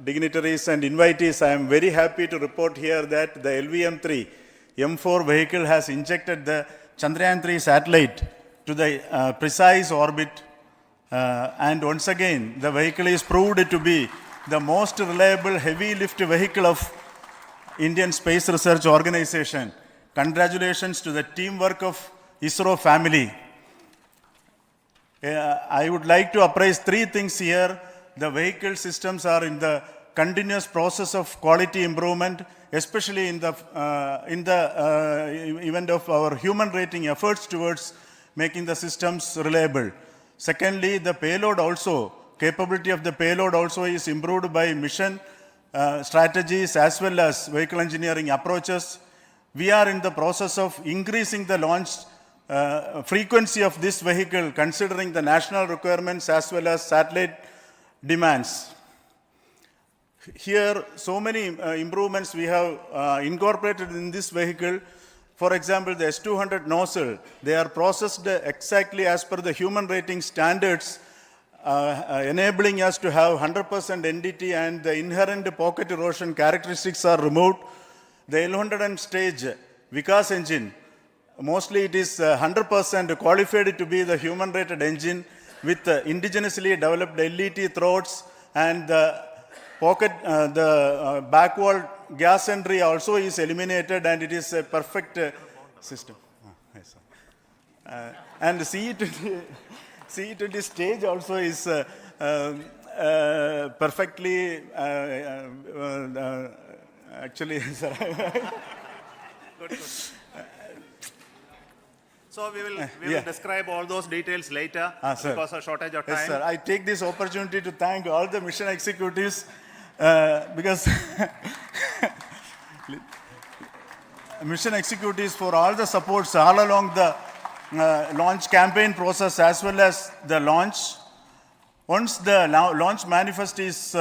dignitaries and invitees, I am very happy to report here that the LVM-3 M4 vehicle has injected the Chandrayaan-3 satellite to the precise orbit, and once again the vehicle is proved to be the most reliable heavy lift vehicle of Indian Space Research Organization. Congratulations to the teamwork of ISRO family. I would like to appraise three things here. The vehicle systems are in the continuous process of quality improvement, especially in the event of our human rating efforts towards making the systems reliable. Secondly, the payload also, capability of the payload also is improved by mission strategies as well as vehicle engineering approaches. We are in the process of increasing the launch frequency of this vehicle considering the national requirements as well as satellite demands. Here, so many improvements we have incorporated in this vehicle. For example, the S200 nozzle, they are processed exactly as per the human rating standards, enabling us to have 100% NDT, and the inherent pocket erosion characteristics are removed. The L100 stage Vikas engine, mostly it is 100% qualified to be the human rated engine with indigenously developed LET throats, and the pocket, the back wall gas entry also is eliminated, and it is a perfect system. Yes, and the CE20 stage also is perfectly, actually, sir. Good. So we will describe all those details later because of shortage of time. Yes, sir. I take this opportunity to thank all the mission executives because mission executives for all the supports all along the launch campaign process as well as the launch. Once the launch manifest is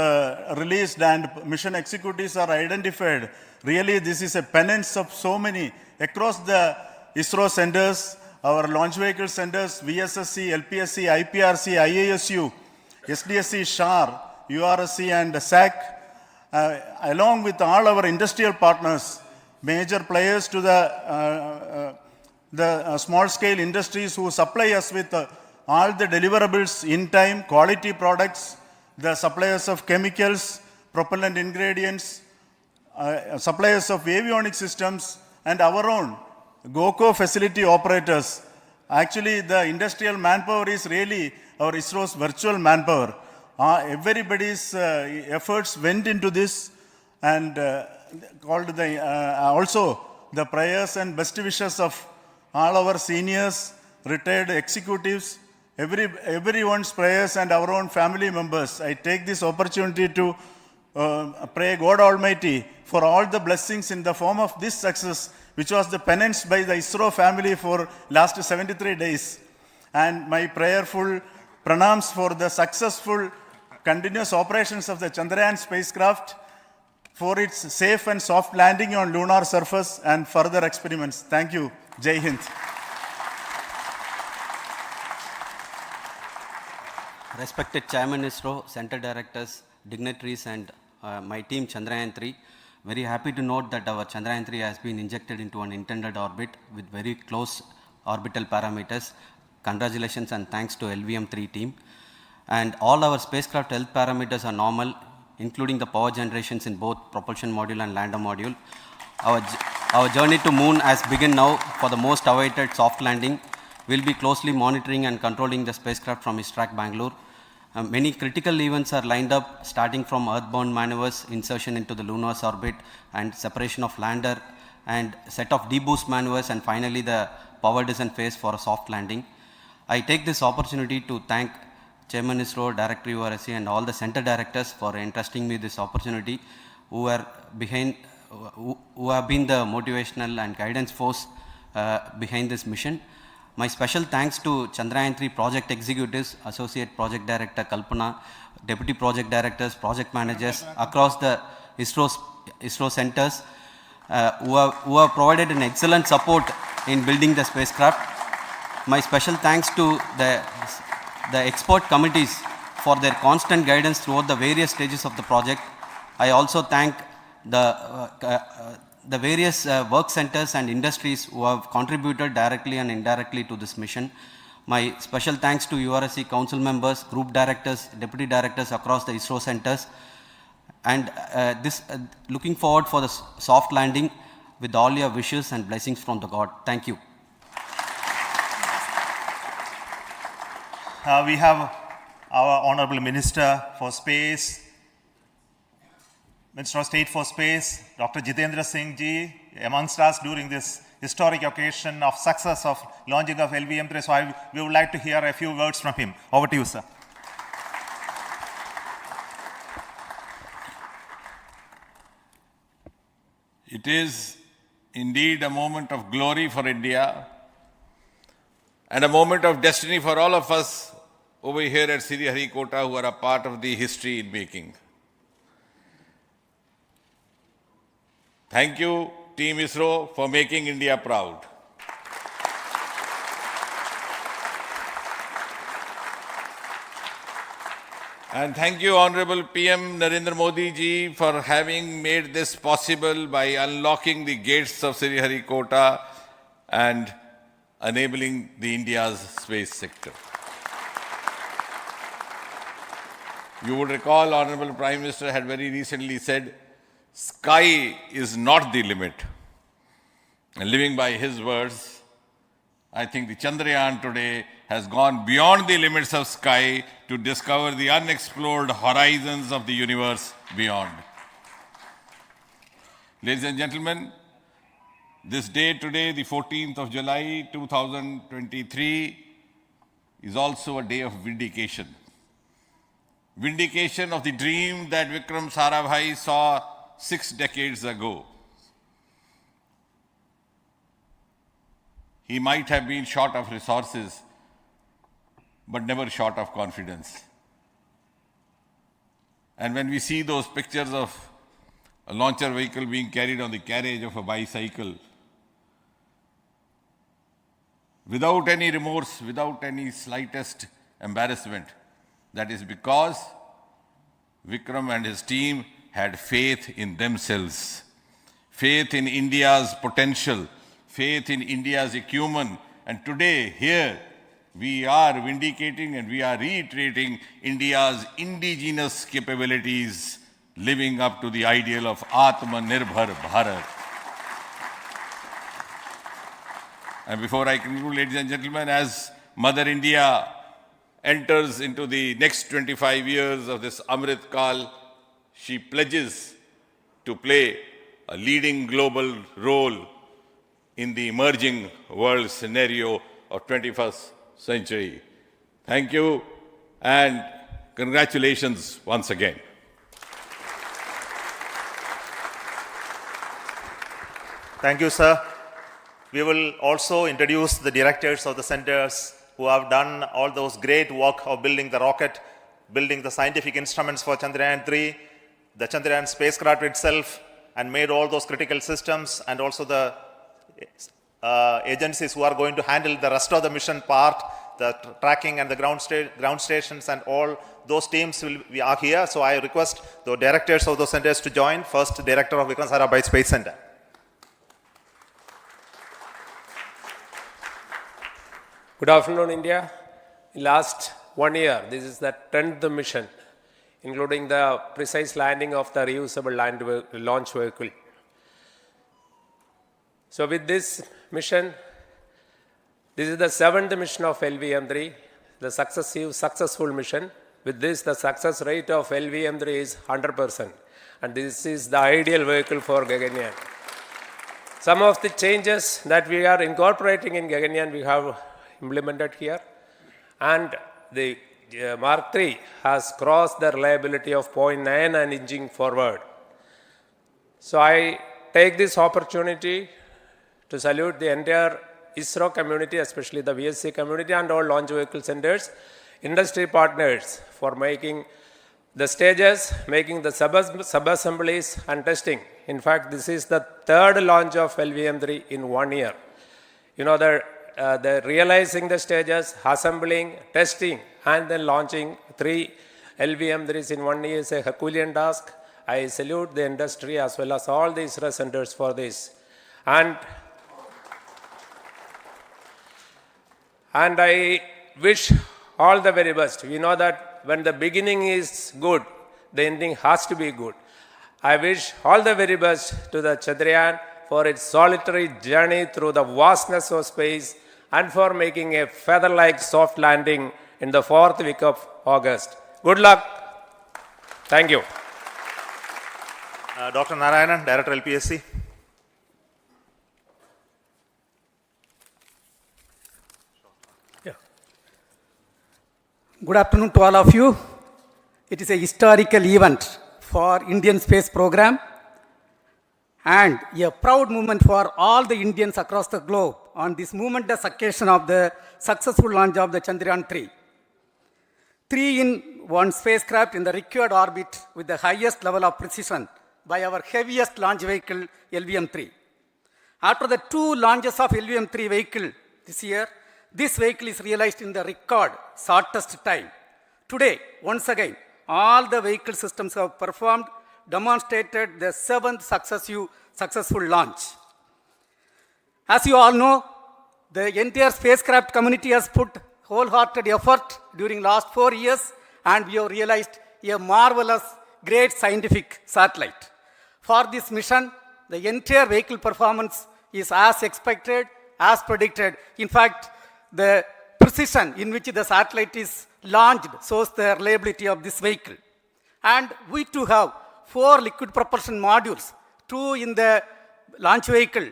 released and mission executives are identified, really this is a penance of so many across the ISRO centers, our launch vehicle centers, VSSC, LPSC, IPRC, IASU, SDSC, SHAR, URSC and SAC, along with all our industrial partners, major players to the small scale industries who supply us with all the deliverables in time, quality products, the suppliers of chemicals, propellant ingredients, suppliers of avionics systems, and our own GOCO facility operators. Actually, the industrial manpower is really our ISRO's virtual manpower. Everybody's efforts went into this, and also the prayers and best wishes of all our seniors, retired executives, everyone's prayers and our own family members. I take this opportunity to pray God Almighty for all the blessings in the form of this success which was the penance by the ISRO family for last 73 days. And my prayerful pranams for the successful continuous operations of the Chandrayaan spacecraft, for its safe and soft landing on lunar surface and further experiments. Thank you. Jai Hind. Respected Chairman ISRO, Center Directors, dignitaries and my team Chandrayaan 3, very happy to note that our Chandrayaan 3 has been injected into an intended orbit with very close orbital parameters. Congratulations and thanks to LVM3 team. And all our spacecraft health parameters are normal, including the power generations in both propulsion module and lander module. Our journey to moon has begun now for the most awaited soft landing. We'll be closely monitoring and controlling the spacecraft from ISTRAC Bangalore. Many critical events are lined up, starting from earthbound maneuvers, insertion into the lunar orbit, and separation of lander, and set of deboost maneuvers, and finally the power descent phase for a soft landing. I take this opportunity to thank Chairman ISRO, Director URSC, and all the center directors for entrusting me this opportunity, who have been the motivational and guidance force behind this mission. My special thanks to Chandrayaan 3 project executives, Associate Project Director Kalpana, Deputy Project Directors, Project Managers across the ISRO centers who have provided an excellent support in building the spacecraft. My special thanks to the expert committees for their constant guidance throughout the various stages of the project. I also thank the various work centers and industries who have contributed directly and indirectly to this mission. My special thanks to URSC council members, group directors, deputy directors across the ISRO centers, and looking forward for the soft landing with all your wishes and blessings from the God. Thank you. We have our Honorable Minister for Space, Minister of State for Space, Dr. Jitendra Singh ji, amongst us during this historic occasion of success of launching of LVM3. So we would like to hear a few words from him. Over to you, sir. It is indeed a moment of glory for India and a moment of destiny for all of us over here at Sriharikota who are a part of the history in making. Thank you, Team ISRO, for making India proud. And thank you, Honorable PM Narendra Modi ji, for having made this possible by unlocking the gates of Sriharikota and enabling the India's space sector. You would recall, Honorable Prime Minister had very recently said, sky is not the limit. And living by his words, I think the Chandrayaan today has gone beyond the limits of sky to discover the unexplored horizons of the universe beyond. Ladies and gentlemen, this day today, the 14th of July 2023, is also a day of vindication. Vindication of the dream that Vikram Sarabhai saw 6 decades ago. He might have been short of resources, but never short of confidence. And when we see those pictures of a launcher vehicle being carried on the carriage of a bicycle, without any remorse, without any slightest embarrassment, that is because Vikram and his team had faith in themselves, faith in India's potential, faith in India's acumen. And today, here, we are vindicating and we are reiterating India's indigenous capabilities, living up to the ideal of Atmanirbhar Bharat. And before I conclude, ladies and gentlemen, as Mother India enters into the next 25 years of this Amrit Kal, she pledges to play a leading global role in the emerging world scenario of 21st century. Thank you and congratulations once again. Thank you, sir. We will also introduce the directors of the centers who have done all those great work of building the rocket, building the scientific instruments for Chandrayaan-3, the Chandrayaan spacecraft itself, and made all those critical systems, and also the agencies who are going to handle the rest of the mission part, the tracking and the ground stations, and all those teams are here. So I request the directors of those centers to join. First, Director of Vikram Sarabhai Space Center. Good afternoon, India. In last 1 year, this is the 10th mission, including the precise landing of the reusable launch vehicle. So with this mission, this is the 7th mission of LVM-3, the successful mission. With this, the success rate of LVM-3 is 100%, and this is the ideal vehicle for Gaganyaan. Some of the changes that we are incorporating in Gaganyaan, we have implemented here, and the Mark III has crossed the reliability of 0.9 and inching forward. So I take this opportunity to salute the entire ISRO community, especially the VSC community and all launch vehicle centers, industry partners for making the stages, making the sub-assemblies and testing. In fact, this is the 3rd launch of LVM-3 in 1 year. You know, the realizing the stages, assembling, testing, and then launching 3 LVM-3s in 1 year is a Herculean task. I salute the industry as well as all the ISRO centers for this. And I wish all the very best. We know that when the beginning is good, the ending has to be good. I wish all the very best to the Chandrayaan for its solitary journey through the vastness of space and for making a feather-like soft landing in the 4th week of August. Good luck. Thank you. Dr. Narayanan, Director LPSC. Good afternoon to all of you. It is a historical event for Indian space program and a proud moment for all the Indians across the globe on this momentous occasion of the successful launch of the Chandrayaan-3. 3-in-1 spacecraft in the required orbit with the highest level of precision by our heaviest launch vehicle, LVM-3. After the 2 launches of LVM-3 vehicle this year, this vehicle is realized in the record shortest time. Today, once again, all the vehicle systems have performed, demonstrated the 7th successful launch. As you all know, the entire spacecraft community has put wholehearted effort during last 4 years, and we have realized a marvelous, great scientific satellite. For this mission, the entire vehicle performance is as expected, as predicted. In fact, the precision in which the satellite is launched shows the reliability of this vehicle. And we too have 4 liquid propulsion modules, 2 in the launch vehicle.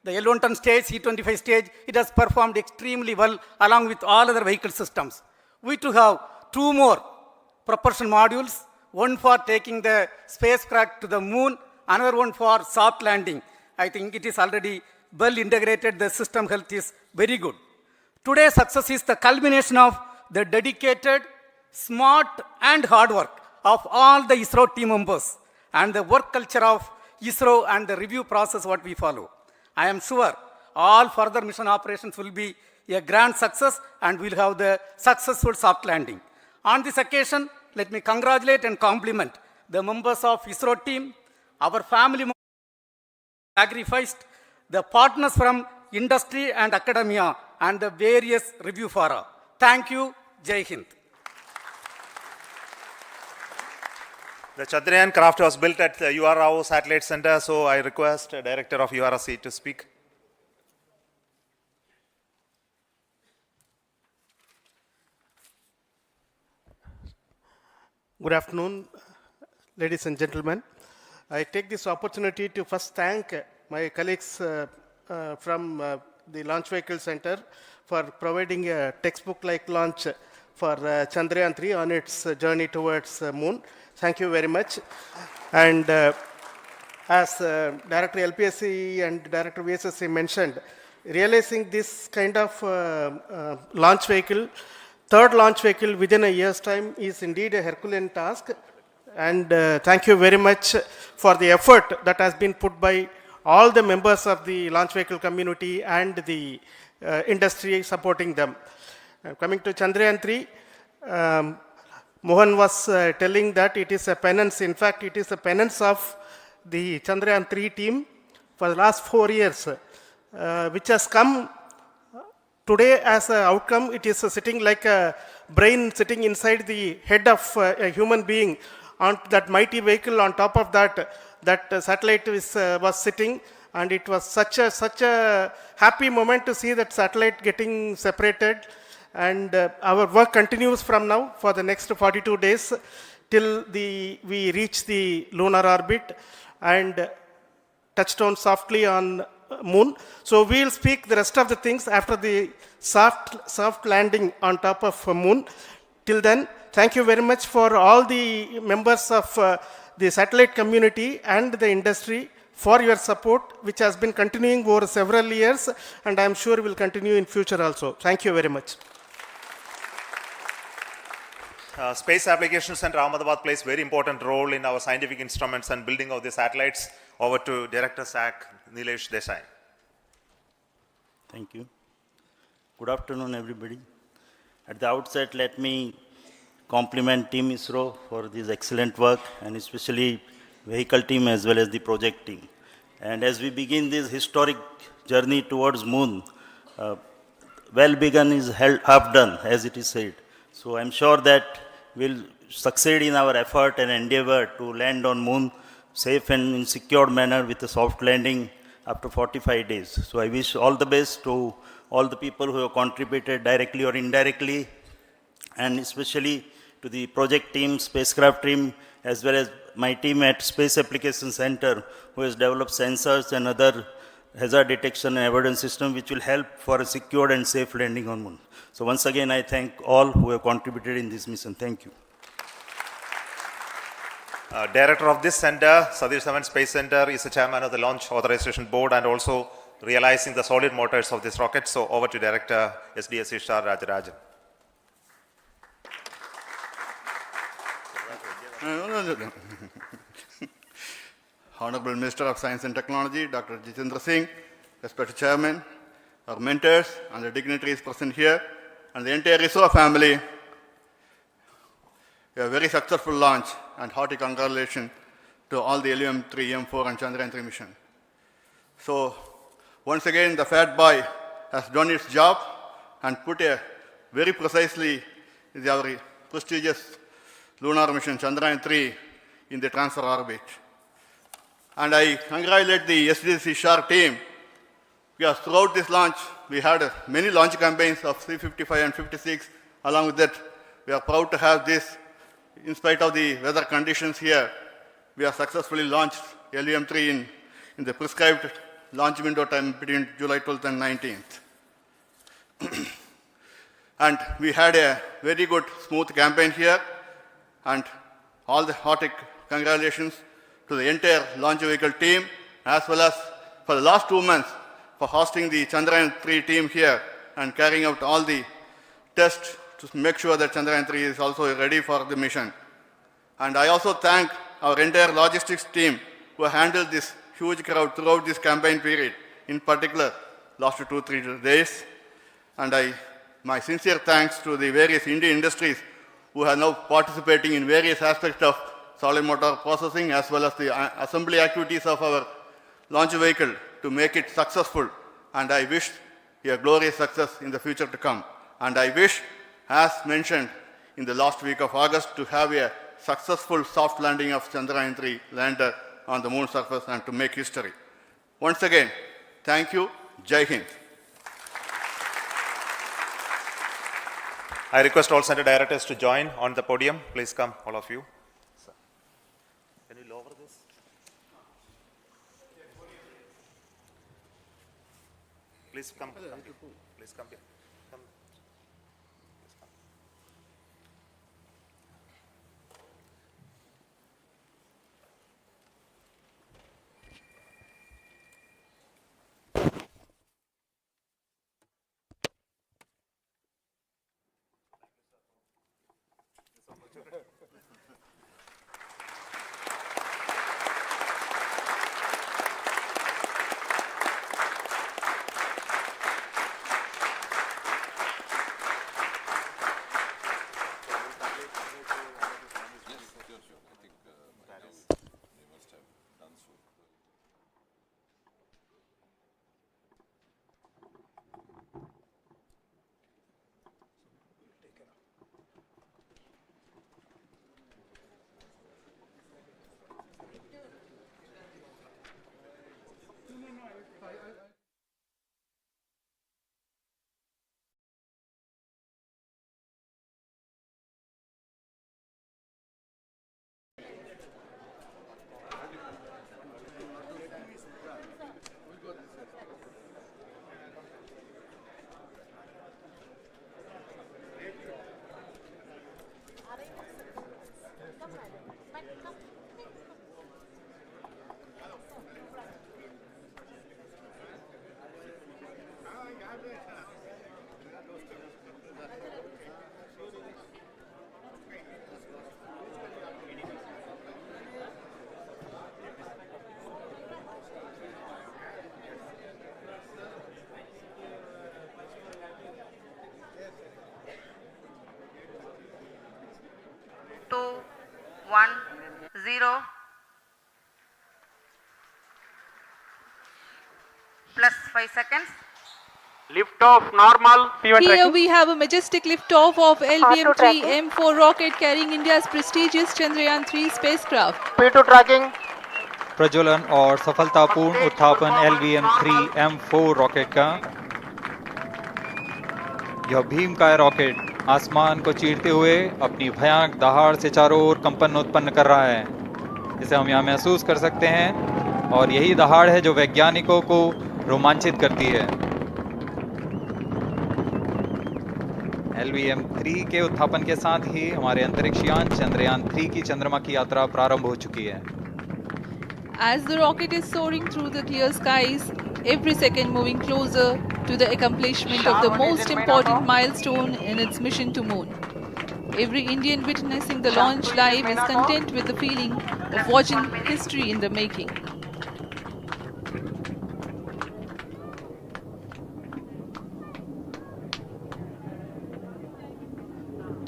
The L110 stage, C25 stage, it has performed extremely well along with all other vehicle systems. We too have 2 more propulsion modules, one for taking the spacecraft to the moon, another one for soft landing. I think it is already well integrated, the system health is very good. Today's success is the culmination of the dedicated, smart and hard work of all the ISRO team members and the work culture of ISRO and the review process what we follow. I am sure all further mission operations will be a grand success and we'll have the successful soft landing. On this occasion, let me congratulate and compliment the members of ISRO team, our family members sacrificed, the partners from industry and academia, and the various review fora. Thank you. Jai Hind. The Chandrayaan craft was built at the UR Satellite Center, so I request the Director of URC to speak. Good afternoon, ladies and gentlemen. I take this opportunity to first thank my colleagues from the Launch Vehicle Center for providing a textbook-like launch for Chandrayaan-3 on its journey towards moon. Thank you very much. And as Director LPSC and Director VSSC mentioned, realizing this kind of launch vehicle, third launch vehicle within a year's time is indeed a Herculean task. And thank you very much for the effort that has been put by all the members of the launch vehicle community and the industry supporting them. Coming to Chandrayaan-3, Mohan was telling that it is a penance. In fact, it is a penance of the Chandrayaan-3 team for the last 4 years, which has come today as an outcome. It is sitting like a brain sitting inside the head of a human being on that mighty vehicle. On top of that, that satellite was sitting, and it was such a happy moment to see that satellite getting separated. And our work continues from now for the next 42 days till we reach the lunar orbit and touchdown softly on moon. So we will speak the rest of the things after the soft landing on top of moon. Till then, thank you very much for all the members of the satellite community and the industry for your support, which has been continuing over several years, and I am sure will continue in future also. Thank you very much. Space Applications Center Ahmedabad plays very important role in our scientific instruments and building of the satellites. Over to Director SAC, Nilesh Desai. Thank you. Good afternoon, everybody. At the outset, let me compliment Team ISRO for this excellent work, and especially vehicle team as well as the project team. And as we begin this historic journey towards moon, well begun is half done, as it is said. So I'm sure that we'll succeed in our effort and endeavor to land on moon safe and in secure manner with a soft landing after 45 days. So I wish all the best to all the people who have contributed directly or indirectly, and especially to the project team, spacecraft team, as well as my team at Space Applications Center, who has developed sensors and other hazard detection and avoidance system which will help for a secured and safe landing on moon. So once again, I thank all who have contributed in this mission. Thank you. Director of this center, Satish Dhawan Space Center, is the chairman of the Launch Authorization Board and also realizing the solid motors of this rocket. So over to Director SDSC Shah Rajarajan. Honorable Minister of Science and Technology, Dr. Jitendra Singh, respected Chairman, our mentors and the dignitaries present here, and the entire ISRO family, a very successful launch, and hearty congratulations to all the LVM-3, M4 and Chandrayaan-3 mission. So once again, the fat boy has done its job and put a very precisely our prestigious lunar mission Chandrayaan-3 in the transfer orbit. And I congratulate the SDSC SHAR team, because throughout this launch, we had many launch campaigns of C-55 and 56. Along with that, we are proud to have this. In spite of the weather conditions here, we have successfully launched LVM-3 in the prescribed launch window time between July 12th and 19th. And we had a very good, smooth campaign here, and all the hearty congratulations to the entire launch vehicle team, as well as for the last 2 months for hosting the Chandrayaan-3 team here and carrying out all the tests to make sure that Chandrayaan-3 is also ready for the mission. And I also thank our entire logistics team who handled this huge crowd throughout this campaign period, in particular last 2-3 days. And my sincere thanks to the various Indian industries who are now participating in various aspects of solid motor processing as well as the assembly activities of our launch vehicle to make it successful. And I wish a glorious success in the future to come. And I wish, as mentioned in the last week of August, to have a successful soft landing of Chandrayaan-3 lander on the moon surface and to make history. Once again, thank you. Jai Hind. I request all center directors to join on the podium. Please come, all of you. Can you lower this? Please come. Please come here. Two, 1, 0. Plus 5 seconds. Lift off normal. P1 Here tracking. we have a majestic liftoff of LVM-3 M4 rocket carrying India's prestigious Chandrayaan-3 spacecraft. P2 tracking. प्रज्वलन और सफलतापूर्ण उत्थापन LVM-3 M4 rocket का। यह भीमकाय rocket आसमान को चीरते हुए अपनी भयानक दहाड़ से चारों ओर कंपन उत्पन्न कर रहा है। इसे हम यहाँ महसूस कर सकते हैं और यही दहाड़ है जो वैज्ञानिकों को रोमांचित करती है। LVM-3 के उत्थापन के साथ ही हमारे अंतरिक्ष यान चंद्रयान-3 की चंद्रमा की यात्रा प्रारंभ हो चुकी है। As the rocket is soaring through the clear skies, every second moving closer to the accomplishment of the most important milestone in its mission to moon. Every Indian witnessing the launch live is content with the feeling of watching history in the making.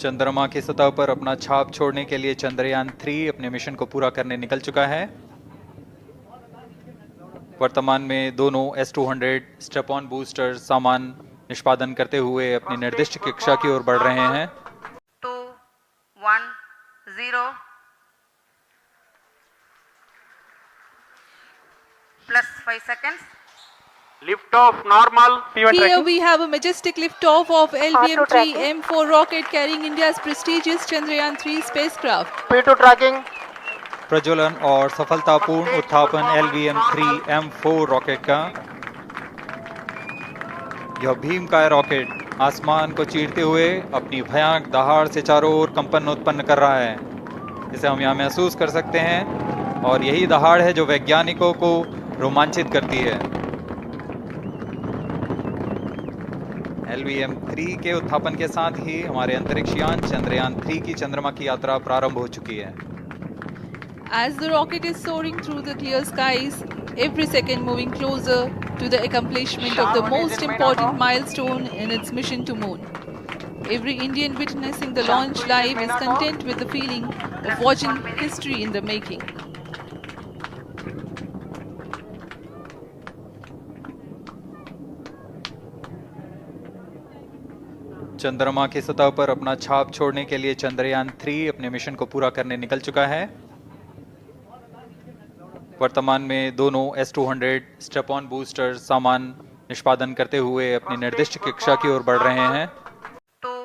चंद्रमा की सतह पर अपना छाप छोड़ने के लिए चंद्रयान-3 अपने मिशन को पूरा करने निकल चुका है। वर्तमान में दोनों S-200 स्टेप ऑन बूस्टर सामान निष्पादन करते हुए अपनी निर्दिष्ट कक्षा की ओर बढ़ रहे हैं। 2, 1, 0. Plus 5 seconds. Lift off normal. P1 Here tracking. we have a majestic liftoff of LVM-3 M4 rocket carrying India's prestigious Chandrayaan-3 spacecraft. P2 tracking. प्रज्वलन और सफलतापूर्ण उत्थापन LVM-3 M4 रॉकेट का। यह भीमकाय रॉकेट आसमान को चीरते हुए अपनी भयानक दहाड़ से चारों ओर कंपन उत्पन्न कर रहा है। इसे हम यहाँ महसूस कर सकते हैं और यही दहाड़ है जो वैज्ञानिकों को रोमांचित करती है। LVM-3 के उत्थापन के साथ ही हमारे अंतरिक्ष यान चंद्रयान-3 की चंद्रमा की यात्रा प्रारंभ हो चुकी है। As the rocket is soaring through the clear skies, every second moving closer to the accomplishment of the most important milestone in its mission to moon. Every Indian witnessing the launch live is content with the feeling of watching history in the making. चंद्रमा की सतह पर अपना छाप छोड़ने के लिए चंद्रयान-3 अपने मिशन को पूरा करने निकल चुका है। वर्तमान में दोनों S-200 स्टेप ऑन बूस्टर सामान निष्पादन करते हुए अपनी निर्दिष्ट कक्षा की ओर बढ़ रहे हैं। 2,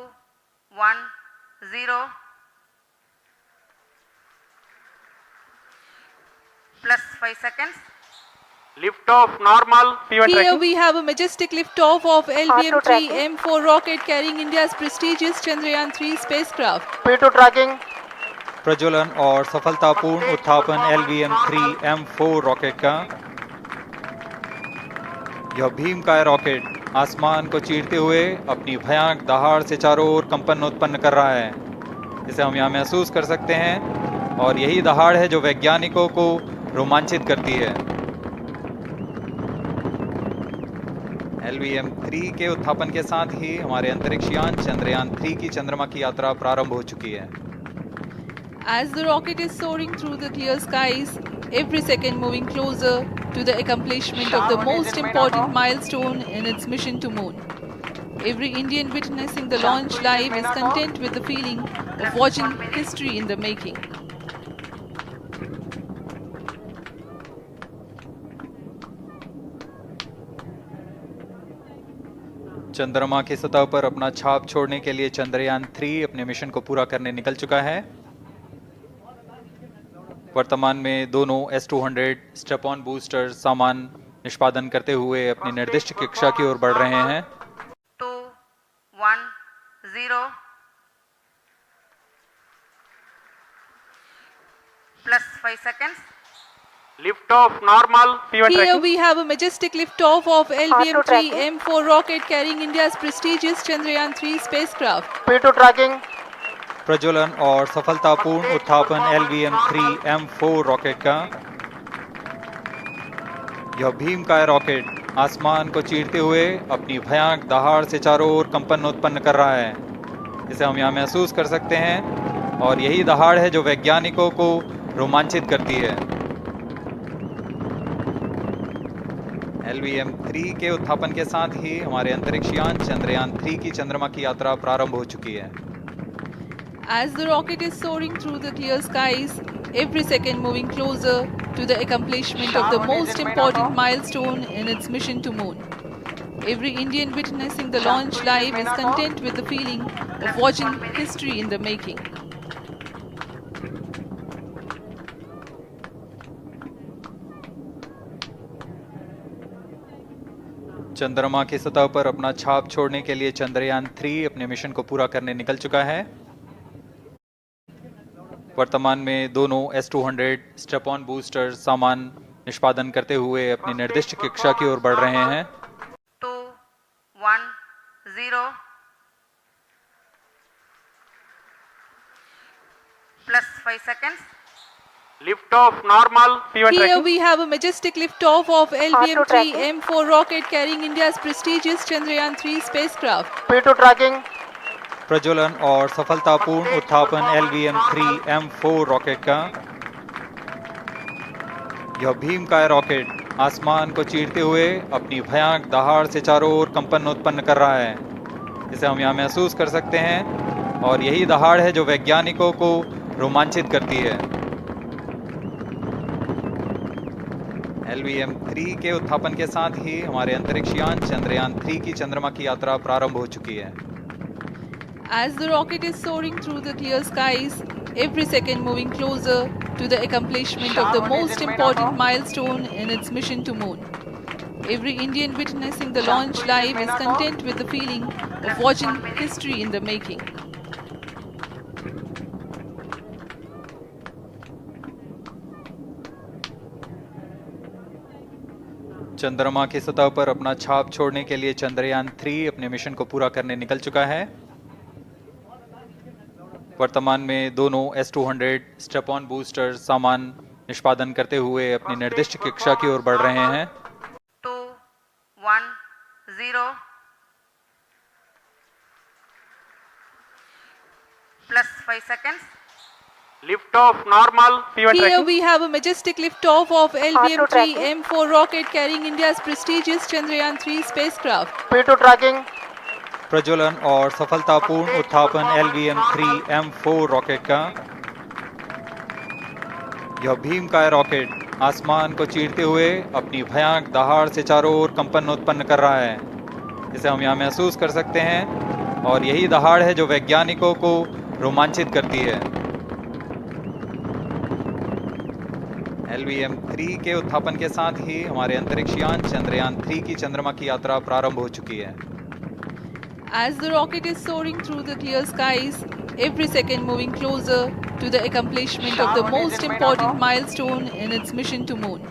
1, 0. Plus 5 seconds. Lift off normal. P1 Here tracking. we have a majestic liftoff of LVM-3 M4 rocket carrying India's prestigious Chandrayaan-3 spacecraft. P2 tracking. प्रज्वलन और सफलतापूर्ण उत्थापन LVM-3 M4 रॉकेट का। यह भीमकाय रॉकेट आसमान को चीरते हुए अपनी भयानक दहाड़ से चारों ओर कंपन उत्पन्न कर रहा है। इसे हम यहाँ महसूस कर सकते हैं और यही दहाड़ है जो वैज्ञानिकों को रोमांचित करती है। LVM-3 के उत्थापन के साथ ही हमारे अंतरिक्ष यान चंद्रयान-3 की चंद्रमा की यात्रा प्रारंभ हो चुकी है। As the rocket is soaring through the clear skies, every second moving closer to the accomplishment of the most important milestone in its mission to moon. Every Indian witnessing the launch live is content with the feeling of watching history in the making. चंद्रमा की सतह पर अपना छाप छोड़ने के लिए चंद्रयान 3 अपने मिशन को पूरा करने निकल चुका है। वर्तमान में दोनों S-200 स्टेप ऑन बूस्टर सामान निष्पादन करते हुए अपनी निर्दिष्ट कक्षा की ओर बढ़ रहे हैं। 2, 1, 0 plus 5 seconds. Lift off normal. Here we have a majestic liftoff of LVM-3 M4 rocket carrying India's prestigious Chandrayaan 3 spacecraft. P2 tracking. प्रज्वलन और सफलतापूर्ण उत्थापन LVM-3 M4 रॉकेट का। यह भीमकाय रॉकेट आसमान को चीरते हुए अपनी भयानक दहाड़ से चारों ओर कंपन उत्पन्न कर रहा है। इसे हम यहाँ महसूस कर सकते हैं और यही दहाड़ है जो वैज्ञानिकों को रोमांचित करती है। LVM-3 के उत्थापन के साथ ही हमारे अंतरिक्ष यान चंद्रयान 3 की चंद्रमा की यात्रा प्रारंभ हो चुकी है। As the rocket is soaring through the clear skies, every second moving closer to the accomplishment of the most important milestone in its mission to moon. Every Indian witnessing the launch live is content with the feeling of watching history in the making. चंद्रमा की सतह पर अपना छाप छोड़ने के लिए चंद्रयान 3 अपने मिशन को पूरा करने निकल चुका है। वर्तमान में दोनों S-200 स्टेप ऑन बूस्टर सामान निष्पादन करते हुए अपनी निर्दिष्ट कक्षा की ओर बढ़ रहे हैं। 2, 1, 0 plus 5 seconds. Lift off normal. Here we have a majestic liftoff of LVM-3 M4 rocket carrying India's prestigious Chandrayaan 3 spacecraft. P2 tracking. प्रज्वलन और सफलतापूर्ण उत्थापन LVM-3 M4 रॉकेट का। यह भीमकाय रॉकेट आसमान को चीरते हुए अपनी भयानक दहाड़ से चारों ओर कंपन उत्पन्न कर रहा है। इसे हम यहाँ महसूस कर सकते हैं और यही दहाड़ है जो वैज्ञानिकों को रोमांचित करती है। LVM-3 के उत्थापन के साथ ही हमारे अंतरिक्ष यान चंद्रयान 3 की चंद्रमा की यात्रा प्रारंभ हो चुकी है। As the rocket is soaring through the clear skies, every second moving closer to the accomplishment of the most important milestone in its mission to moon. Every Indian witnessing the launch live is content with the feeling of watching history in the making. चंद्रमा की सतह पर अपना छाप छोड़ने के लिए चंद्रयान 3 अपने मिशन को पूरा करने निकल चुका है। वर्तमान में दोनों S-200 स्टेप ऑन बूस्टर सामान निष्पादन करते हुए अपनी निर्दिष्ट कक्षा की ओर बढ़ रहे हैं। 2, 1, 0 plus 5 seconds. Lift off normal. Here we have a majestic liftoff of LVM-3 M4 rocket carrying India's prestigious Chandrayaan 3 spacecraft. P2 tracking. प्रज्वलन और सफलतापूर्ण उत्थापन LVM-3 M4 रॉकेट का। यह भीमकाय रॉकेट आसमान को चीरते हुए अपनी भयानक दहाड़ से चारों ओर कंपन उत्पन्न कर रहा है। इसे हम यहाँ महसूस कर सकते हैं और यही दहाड़ है जो वैज्ञानिकों को रोमांचित करती है। LVM-3 के उत्थापन के साथ ही हमारे अंतरिक्ष यान चंद्रयान 3 की चंद्रमा की यात्रा प्रारंभ हो चुकी है। As the rocket is soaring through the clear skies, every second moving closer to the accomplishment of the most important milestone in its mission to moon.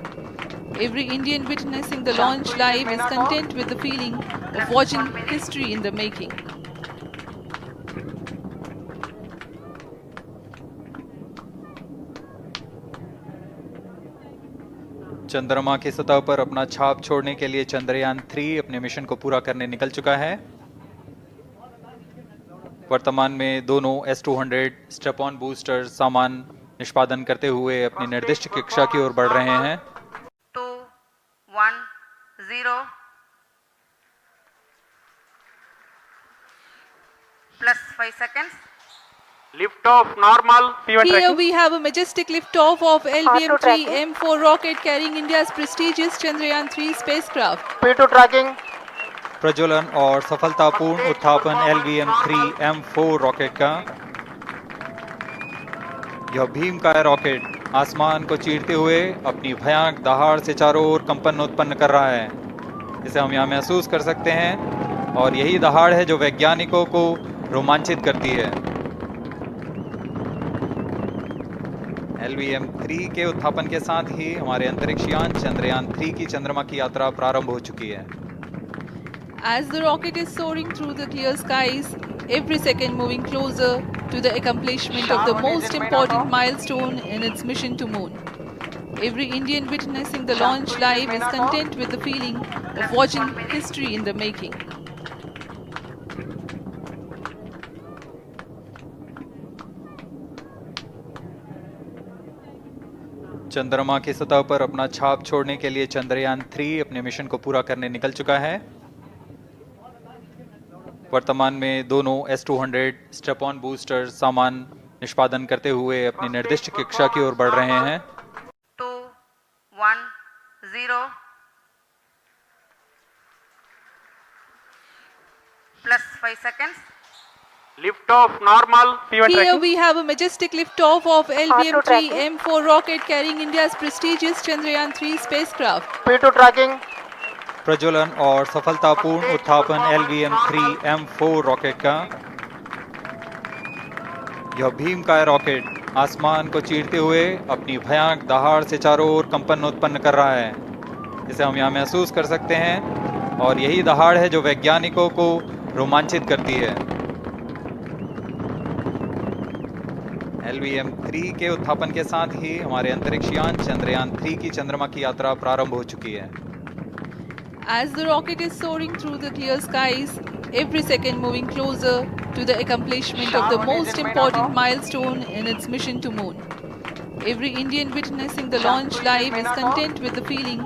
Every Indian witnessing the launch live is content with the feeling of watching history in the making. चंद्रमा की सतह पर अपना छाप छोड़ने के लिए चंद्रयान 3 अपने मिशन को पूरा करने निकल चुका है। वर्तमान में दोनों S-200 स्टेप ऑन बूस्टर सामान निष्पादन करते हुए अपनी निर्दिष्ट कक्षा की ओर बढ़ रहे हैं। 2, 1, 0 plus 5 seconds. Lift off normal. Here we have a majestic liftoff of LVM-3 M4 rocket carrying India's prestigious Chandrayaan 3 spacecraft. P2 tracking. प्रज्वलन और सफलतापूर्ण उत्थापन LVM-3M4 रॉकेट का। यह भीमकाय रॉकेट आसमान को चीरते हुए अपनी भयानक दहाड़ से चारों ओर कंपन उत्पन्न कर रहा है। इसे हम यहाँ महसूस कर सकते हैं और यही दहाड़ है जो वैज्ञानिकों को रोमांचित करती है। LVM-3 के उत्थापन के साथ ही हमारे अंतरिक्ष यान चंद्रयान 3 की चंद्रमा की यात्रा प्रारंभ हो चुकी है। As the rocket is soaring through the clear skies, every second moving closer to the accomplishment of the most important milestone in its mission to moon. Every Indian witnessing the launch live is content with the feeling of watching history in the making. चंद्रमा की सतह पर अपना छाप छोड़ने के लिए चंद्रयान 3 अपने मिशन को पूरा करने निकल चुका है। वर्तमान में दोनों S-200 स्टेप ऑन बूस्टर सामान निष्पादन करते हुए अपनी निर्दिष्ट कक्षा की ओर बढ़ रहे हैं। 2, 1, 0 plus 5 seconds. Lift off normal. Here we have a majestic liftoff of LVM-3M4 rocket carrying India's prestigious Chandrayaan 3 spacecraft. P2 tracking. प्रज्वलन और सफलतापूर्ण उत्थापन LVM-3M4 रॉकेट का। यह भीमकाय रॉकेट आसमान को चीरते हुए अपनी भयानक दहाड़ से चारों ओर कंपन उत्पन्न कर रहा है। इसे हम यहाँ महसूस कर सकते हैं और यही दहाड़ है जो वैज्ञानिकों को रोमांचित करती है। LVM-3 के उत्थापन के साथ ही हमारे अंतरिक्ष यान चंद्रयान 3 की चंद्रमा की यात्रा प्रारंभ हो चुकी है। As the rocket is soaring through the clear skies, every second moving closer to the accomplishment of the most important milestone in its mission to moon. Every Indian witnessing the launch live is content with the feeling